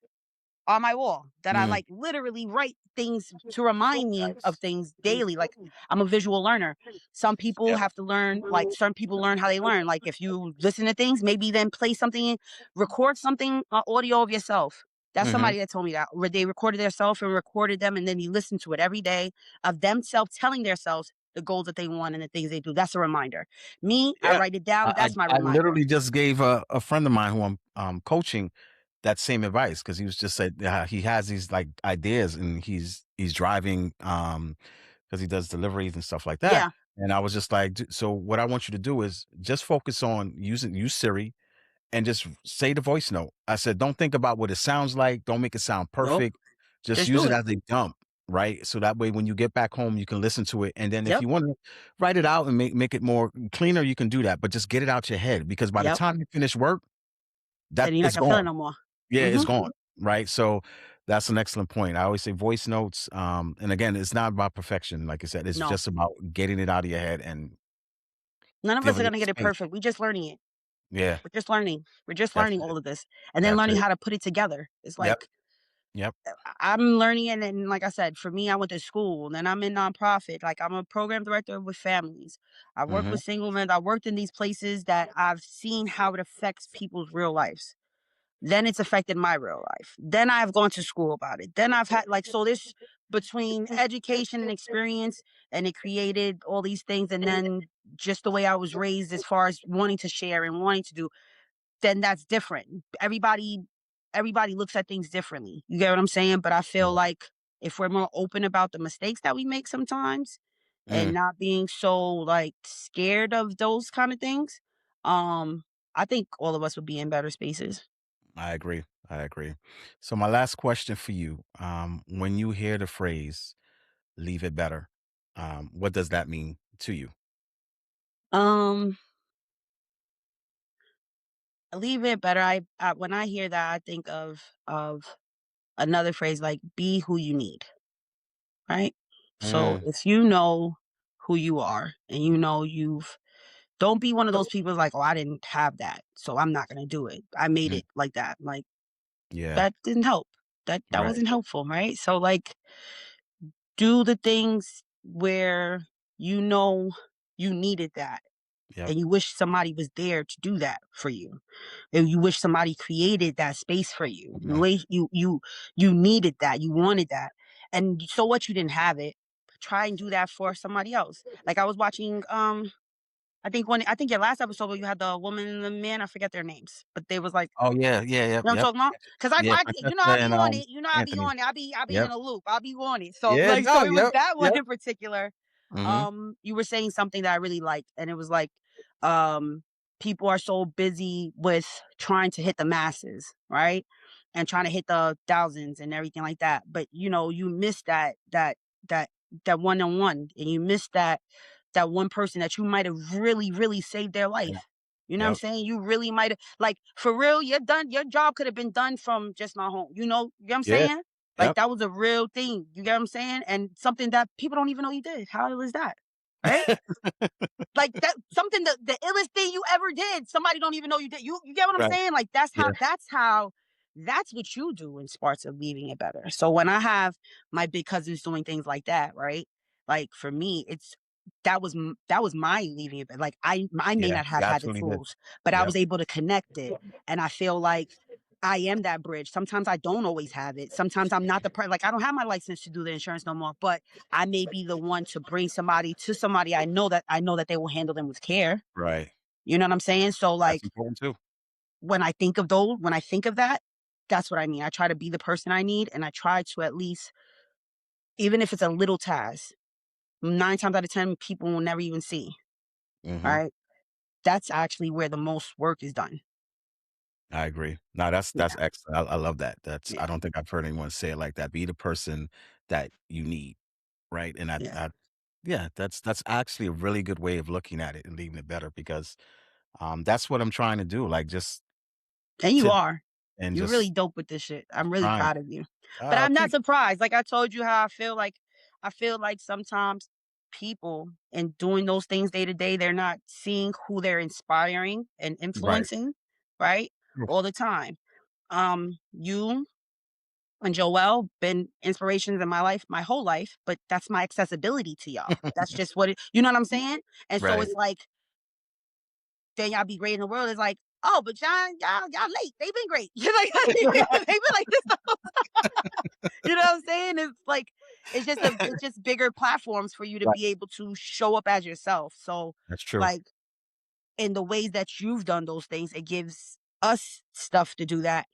on my wall that I Mm. like literally write things to remind me of things daily. Like I'm a visual learner. Some people Yep. have to learn, like certain people learn how they learn. Like if you listen to things, maybe then play something, record something, audio of yourself. That's Mhm. somebody that told me that where they recorded themselves and recorded them, and then you listen to it every day of themselves telling themselves the goals that they want and the things they do. That's a reminder. Me, I Yeah. write it down. I That's my I reminder. literally just gave a friend of mine who I'm, coaching that same advice because he was just said, he has these, like, ideas and he's driving, because he does deliveries and stuff like that, Yeah. and I was just like, "D so what I want you to do is just focus on use Siri and just say the voice note." I said, "Don't think about what it sounds like, don't make it sound Nope. perfect, just Just use do it it. as a dump," right? So that way when you get back home, you can listen to it, and then if Yep. you wanna write it out and make it more cleaner, you can do that, but just get it out your head because by the Yep. time you finish work, that Then you're not it's gonna feel it gone. no more. Yeah, it's Hmm. gone, right? So that's an excellent point. I always say voice notes, and again, it's not about perfection, like I said, it's No. just about getting it out of your head and None of us are giving it gonna get it space. perfect. We're just learning it. Yeah, We're just learning. We're just that's learning it. all of this, and then That's learning it. how to put it together. It's Yep, like yep. I'm learning it, and like I said, for me, I went to school, and then I'm in nonprofit. Like I'm a program director with families. I work Mhm. with single men. I worked in these places that I've seen how it affects people's real lives. Then it's affected my real life. Then I've gone to school about it. Then I've had like so this between education and experience, and it created all these things, and then just the way I was raised as far as wanting to share and wanting to do, then that's different. Everybody looks at things differently. You get what I'm saying? But I feel Yeah. like if we're more open about the mistakes that we make sometimes and Mm, not being so like scared of those kind of things, um, I think all of us would be in better spaces. I agree, I agree. So my last question for you, when you hear the phrase "leave it better," what does that mean to you? Um, leave it better. I when I hear that, I think of another phrase like "be who you need." Right. So Mm, if you know who you are and you know you've don't be one of those people like, "Oh, I didn't have that, so I'm not gonna do it. I made mm, it like that." Like, yeah, that didn't help. That right. wasn't helpful, right? So, like, do the things where you know you needed that, Yep, and you wish somebody was there to do that for you, and you wish somebody created that space for you. You yeah, wish you needed that, you wanted that, and so what? You didn't have it. Try and do that for somebody else. Like I was watching, I think your last episode where you had the woman and the man, I forget their names, but they was like, oh, yeah, yeah, you know what I'm yep. talking about? Because Yeah, I Francesca be and, on it. You know, I be Anthony. on it. I be in Yep. a loop. I be on it. So Yeah, like, so no, it was yep, that one yep. in particular. Mhm. You were saying something that I really liked, and it was like, um, people are so busy with trying to hit the masses, right? And trying to hit the thousands and everything like that. But you miss that that one on one, and you miss that one person that you might have really, really saved their Yeah, life. You know what I'm yep, saying? You really might have, like, for real, your job could have been done from just my home. You know what I'm yeah, saying? Like yep. that was a real thing. You get what I'm saying? And something that people don't even know you did. How is that? right? Like that something the illest thing you ever did, somebody don't even know you did. You get what I'm Right. saying? Like Yeah. that's what you do in parts of leaving it better. So when I have my big cousins doing things like that, right? Like for me, that was my leaving it. Like I may Yeah. not You have had the absolutely did. tools, but I Yep. was able to connect it. And I feel like I am that bridge. Sometimes I don't always have it. Sometimes I'm not like I don't have my license to do the insurance no more, but I may be the one to bring somebody to somebody I know that they will handle them with care. Right. You know what I'm saying? So That's like important too. when I think of that, that's what I mean. I try to be the person I need, and I try to at least, even if it's a little task, 9 times out of 10, people will never even see. Hmm. Right? That's actually where the most work is done. I agree. No, that's Yeah. excellent. I love that. I Yeah. don't think I've heard anyone say it like that. Be the person that you need, right? And Yeah. yeah, that's actually a really good way of looking at it and leaving it better because that's what I'm trying to do. Like just And you to are. and You're really just dope with this shit. I'm really trying. proud of you. But Oh, I'm not thank surprised. Like I told you how I feel like sometimes people in doing those things day to day, they're not seeing who they're inspiring and right. influencing, right? True. All the time. You and Joelle been inspirations in my life my whole life, but that's my accessibility to y'all. That's just what it, you know what I'm saying? And so Right. it's like, then y'all be great in the world. It's like, oh, but y'all late. They've been great. You're like, they've been like this. You know what I'm saying? It's just bigger platforms for you to Right. be able to show up as yourself. So That's true. like in the ways that you've done those things, it gives us stuff to do that.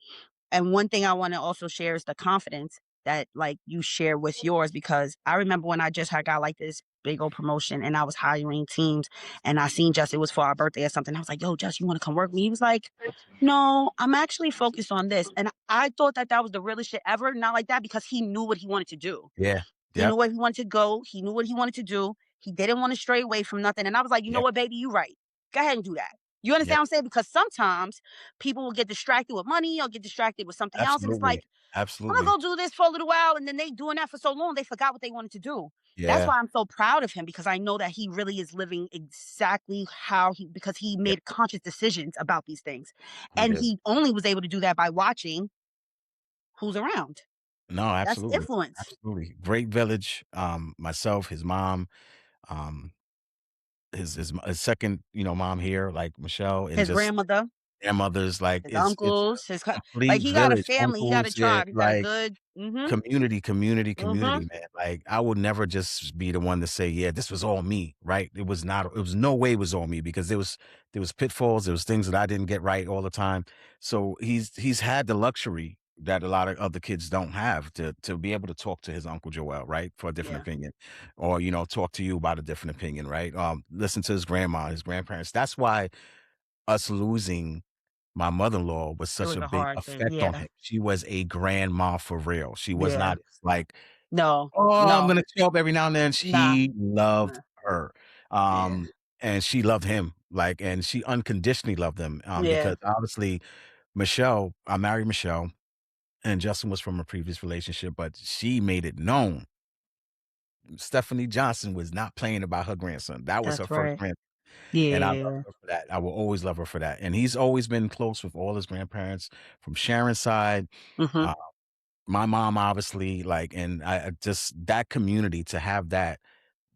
And one thing I want to also share is the confidence that like you share with yours, because I remember when I just had got like this big old promotion and I was hiring teams, and I seen Jess, it was for our birthday or something. I was like, yo, Jess, you want to come work with me? He was like, no, I'm actually focused on this. And I thought that that was the realest shit ever. Not like that, because he knew what he wanted to do. Yeah. He knew Yep. where he wanted to go. He knew what he wanted to do. He didn't want to stray away from nothing. And I was like, you know Yep. what, baby, you right. Go ahead and do that. You understand Yep. what I'm saying? Because sometimes people will get distracted with money or get distracted with something else. And it's Absolutely. like, I'm Absolutely. gonna go do this for a little while. And then they doing that for so long, they forgot what they wanted to do. That's Yeah. why I'm so proud of him, because I know that he really is living exactly because he Yep. made conscious decisions about these things. He And did. he only was able to do that by watching who's around. No, That's absolutely. influence. Absolutely. Great village. Myself, his mom, um, his second, mom here, like Michelle, and His just grandmother, grandmothers, like his it's uncles, a like complete he got a village, family, he got a uncles, yeah, tribe, he's got a like good, community, community, mhm. community, man. Like I would never just be the one to say, yeah, this was all me, right? It was not, it was no way it was all me because there was pitfalls, there was things that I didn't get right all the time. So he's had the luxury that a lot of other kids don't have to be able to talk to his Uncle Joel, right? For a different Yeah, opinion. Or, talk to you about a different opinion, right? Listen to his grandma, his grandparents. That's why us losing my mother-in-law was it such was a a big hard thing. effect on Yeah, him. She was a grandma for real. She was yeah. not like, No, "Oh, I'm no, gonna show up every now and then." nah, She loved nah. her, Yeah, and she loved him, like, and she unconditionally loved him, yeah. because obviously I married Michelle, and Justin was from a previous relationship, but she made it known Stephanie Johnson was not playing about her grandson. That was her That's first right. grandson. And I love Yeah. her for that. I will always love her for that. And he's always been close with all his grandparents from Sharon's side. Mhm. Uh, my mom, obviously, like, and I just that community to have that.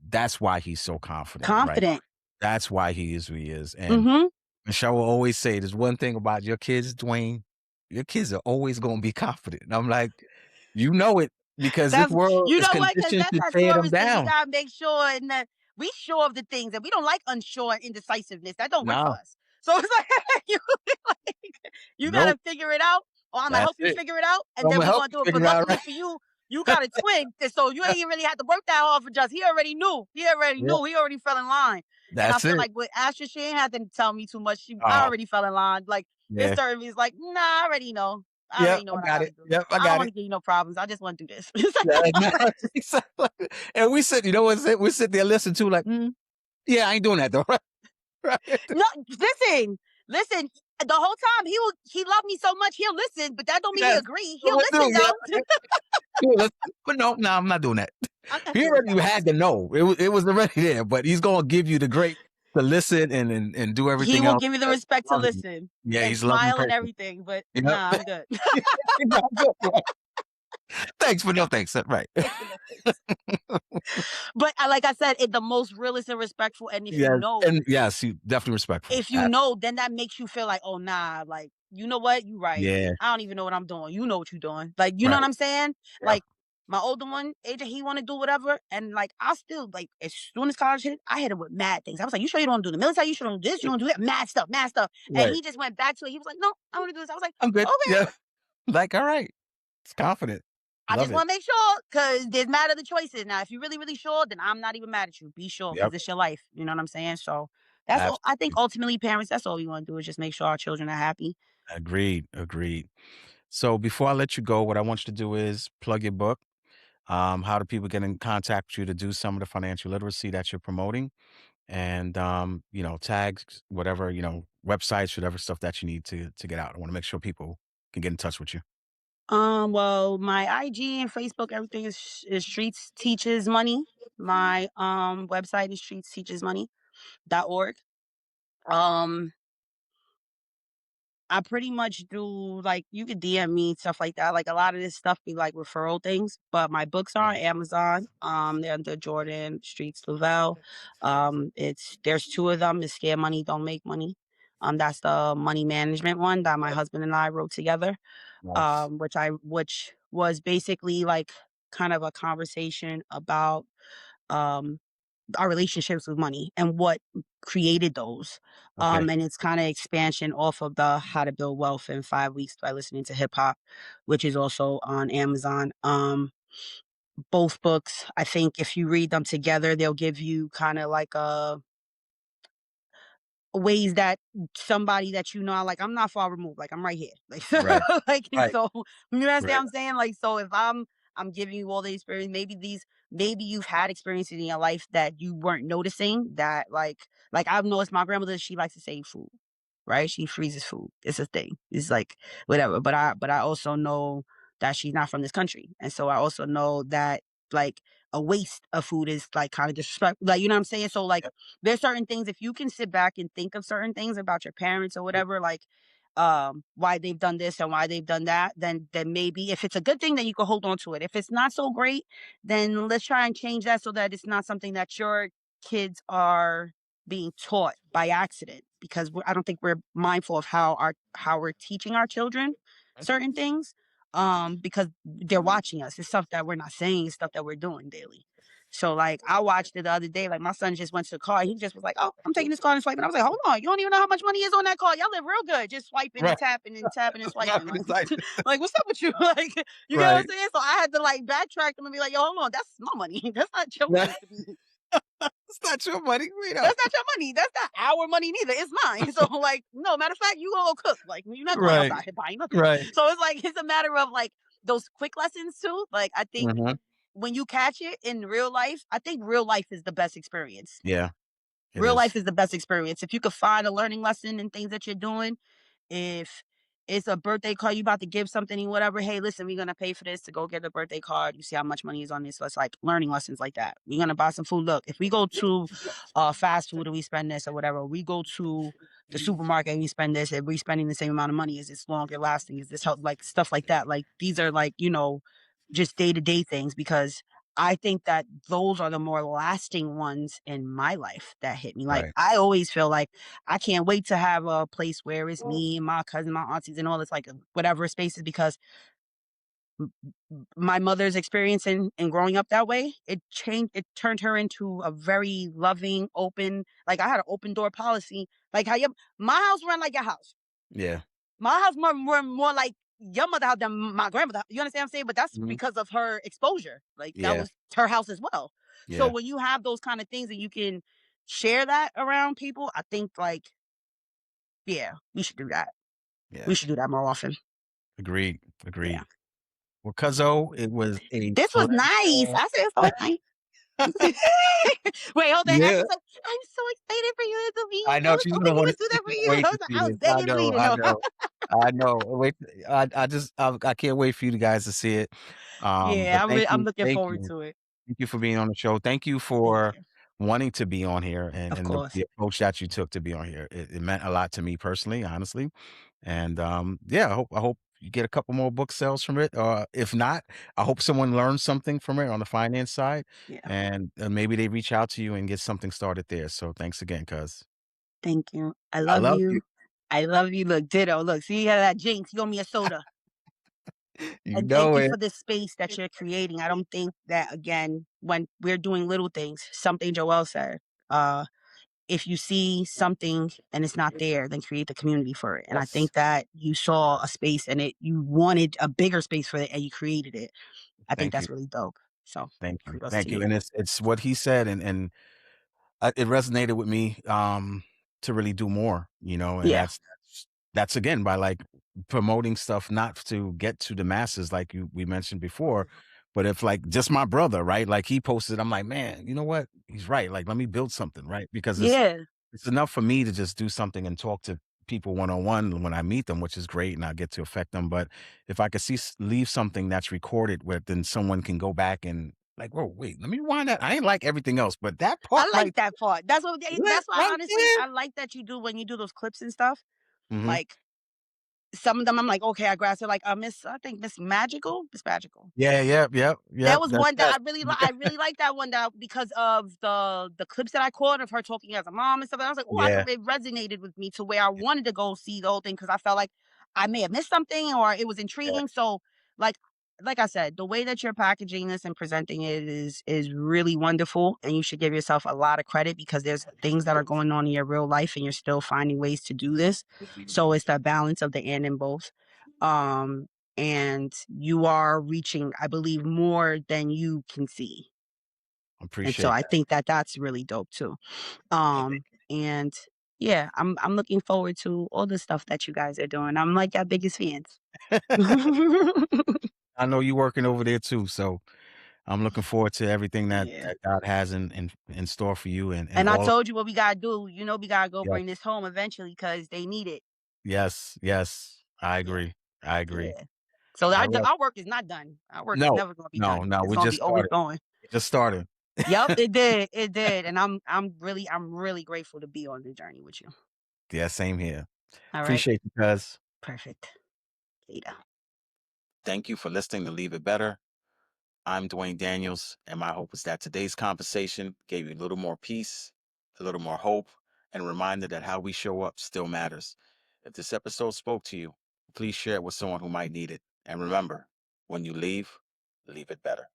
That's why he's so confident, right? Confident. That's why he is who he is. And Mhm. Michelle will always say, "There's one thing about your kids, Dwayne. Your kids are always going to be confident." And I'm like, you know it because this That's world you is know what? Because conditioned that's to that tear them Taurus thing. We down. gotta make sure and that we sure of the things, and we don't like unsure and indecisiveness. That don't work for No, us. So it's like like, you nope. gotta figure it out, or I'm gonna That's help you it. figure it out, and I'm then gonna we're help gonna you do it. But figure it out, luckily right? for you, you got a twin, so you ain't really had to work that hard for just. He already knew. He already Yeah, knew. He already fell in line. And I that's feel it. like with Astra, she ain't had to tell me too much. I Oh, already fell in line. Like it's yeah. certain things like, nah, I already know. I Yep, already know I what I got it. gotta do. Yep, I I don't got want it. to give you no problems. I just want to do this. Yeah, no, exactly. And we sit, you know what's it? We sit there listen to like, yeah, I ain't doing that though, right? Right. No, listen. The whole time he loved me so much, he'll listen, but that don't mean he Yes. agree. What He'll we listen do, though. yeah. Yeah, but no, I'm not doing that. I'm not He sure what already that was. had to know. It was already there, but he's gonna give you the great to listen and do He everything will else give me the because respect he to loves you. listen Yeah, and he's a loving smile and person. everything, but Yep. nah, I'm good. No, good, right. Thanks for no thanks. Right. Thanks for no thanks. But like I said, the most realist and respectful. And Yes, and yes, he definitely respectful. if you know, then that makes you feel like, oh nah, like you know what, you right. Yeah, I don't even know what I'm doing. You know what you're doing. Like you know right. what I'm saying? Yep. Like my older one, AJ, he want to do whatever, and like I still like as soon as college hit, I hit him with mad things. I was like, you sure you don't do the military? You sure don't do this? You don't do that? Mad stuff, mad stuff. And Right. he just went back to it. He was like, no, I want to do this. I was like, I'm good. okay. Yeah. Like, all right. It's confident. I Love just it. want to make sure because there's mad other choices. Now, if you're really, really sure, then I'm not even mad at you. Be sure because Yep. it's your life. You know what I'm saying? So that's all. I think Absolutely. ultimately, parents, that's all we want to do is just make sure our children are happy. Agreed. Agreed. So before I let you go, what I want you to do is plug your book. How do people get in contact with you to do some of the financial literacy that you're promoting? And tags, whatever, websites, whatever stuff that you need to get out. I want to make sure people can get in touch with you. Well, my IG and Facebook, everything is Streets Teaches Money. My website is streetsteachesmoney.org. Um, I pretty much do like you could DM me stuff like that. Like a lot of this stuff be like referral things, but my books are on Amazon. They're under Jordan Streets Lavelle. There's two of them. It's Scare Money, Don't Make Money. That's the money management one that my husband and I wrote together. Nice. Which was basically like kind of a conversation about um our relationships with money and what created those. Okay. And it's kind of expansion off of the How to Build Wealth in 5 Weeks by Listening to Hip Hop, which is also on Amazon. Both books, I think if you read them together, they'll give you kind of like a ways that somebody that you know, like I'm not far removed, like I'm right here, like Right. like and Right. so you know what Right. I'm saying. Like so, if I'm giving you all the experience, maybe you've had experiences in your life that you weren't noticing that like I've noticed my grandmother she likes to save food, right? She freezes food. It's a thing. It's like whatever. But I also know that she's not from this country, and so I also know that like a waste of food is like kind of disrespectful. Like you know what I'm saying? So like Yep. there's certain things if you can sit back and think of certain things about your parents or whatever, like why they've done this and why they've done that, then maybe if it's a good thing, then you can hold on to it. If it's not so great, then let's try and change that so that it's not something that your kids are being taught by accident because I don't think we're mindful of how we're teaching our children certain things because they're watching us. It's stuff that we're not saying, it's stuff that we're doing daily. So like I watched it the other day. Like my son just went to the car. He just was like, "Oh, I'm taking this card and swiping." I was like, "Hold on, you don't even know how much money is on that card. Y'all live real good, just swiping and Right. tapping and tapping and swiping." It's like, Like what's up with you? Like you get what I'm right. saying? So I had to like backtrack them and be like, "Yo, hold on, that's my money. That's not your Right. money to be It's not your money. Wait that's up. not your money. That's not our money neither. It's mine." So like, no, matter of fact, you go cook. Like you're not going Right. outside here buying nothing. Right. So it's like it's a matter of like those quick lessons too. Like I think Hmm. when you catch it in real life, I think real life is the best experience. Yeah, it Real is. life is the best experience. If you could find a learning lesson in things that you're doing, if it's a birthday card, you about to give something and whatever, hey, listen, we're gonna pay for this to go get a birthday card. You see how much money is on this. So it's like learning lessons like that. We're gonna buy some food. Look, if we go to fast food and we spend this or whatever, we go to the supermarket and we spend this, if we spending the same amount of money, is this longer lasting? Is this help like stuff like that? Like these are like, just day to day things because I think that those are the more lasting ones in my life that hit me. Like Right. I always feel like I can't wait to have a place where it's me and my cousin, my aunties, and all this like whatever spaces because my mother's experience in growing up that way, it turned her into a very loving, open, like I had an open door policy. Like my house run like your house. Yeah. My house more like your mother house than my grandmother. You understand what I'm saying? But that's Mhm. because of her exposure. Like that Yeah. was her house as well. So Yeah. when you have those kind of things and you can share that around people, I think like, yeah, we should do that. We Yeah. should do that more often. Agreed. Yeah. Agreed. Well, Cuzzo, it was a This was nice. pleasure. I said it's so nice. Wait, hold on. Yeah. I'm so excited for you to be. I I know was she's hoping gonna he want would to. do She that for can't you. wait to I see was this. I begging, know. pleading. I know. I know. Wait, I can't wait for you guys to see it. But Yeah, I'm thank I'm you, looking thank forward you. to it. Thank you for being on the show. Thank you Thank for you. wanting to be on here and Of the course. approach that you took to be on here. It meant a lot to me personally, honestly. And yeah, I hope you get a couple more book sales from it. If not, I hope someone learns something from it on the finance side, Yeah. and maybe they reach out to you and get something started there. So thanks again, cuz Thank you. I I love love you. you. I love you. Look, ditto. Look, see, you had that jinx. You owe me a soda. You And thank know you it. for this space that you're creating. I don't think that, again, when we're doing little things, something Joelle said, uh, if you see something and it's not there, then create the community for it. And I Yes. think that you saw a space and you wanted a bigger space for it and you created it. I think Thank you. that's really dope. So Thank you. kudos to Thank you. you. And it's what he said, and it resonated with me, to really do more, and Yeah. that's again by like promoting stuff not to get to the masses like we mentioned before, but if like just my brother, right? Like he posted, I'm like, man, you know what? He's right. Like let me build something, right? Because Yeah. it's enough for me to just do something and talk to people one on one when I meet them, which is great, and I get to affect them. But if I could leave something that's recorded where then someone can go back and like, whoa, wait, let me rewind that. I ain't like everything else, but that part I like right that part. lit That's why right honestly there. I like that you do when you do those clips and stuff. Mhm. Like some of them I'm like, okay, I grasped it. Like I think Miss Magical. Miss Magical. Yeah, yep, yep, There yep, was that's one that that. I really like that one that because of the clips that I caught of her talking as a mom and stuff. And I was like, oh, Yeah, it resonated with me to where I wanted to go see the whole thing because I felt like I may have missed something or it was yeah, intriguing. So like like I said, the way that you're packaging this and presenting it is really wonderful, and you should give yourself a lot of credit because there's things that are going on in your real life, and you're still finding ways to do this. So it's that balance of the and in both. Um, and you are reaching, I believe, more than you can see. And so appreciate I think that that's really dope too. And yeah, I'm looking forward to all the stuff that you guys are doing. I'm like your biggest fans. that. I know you working over there too, so I'm looking forward to everything that Yeah. that God has in store for you and And I all of told you what we gotta do. You know we gotta go yes, bring this home eventually because they need it. yes, yes. I Yeah, agree. I agree. yeah. So All right. our work is not done. Our work is No, never gonna be no, done. no, It's we gonna just be always started. going. We just started. Yep, it did. It did. And I'm really grateful to be on the journey with you. Yeah, same here. All right. Appreciate you, cuz. Perfect. Later. Thank you for listening to Leave It Better. I'm Dwayne Daniels, and my hope is that today's conversation gave you a little more peace, a little more hope, and a reminder that how we show up still matters. If this episode spoke to you, please share it with someone who might need it. And remember, when you leave it better.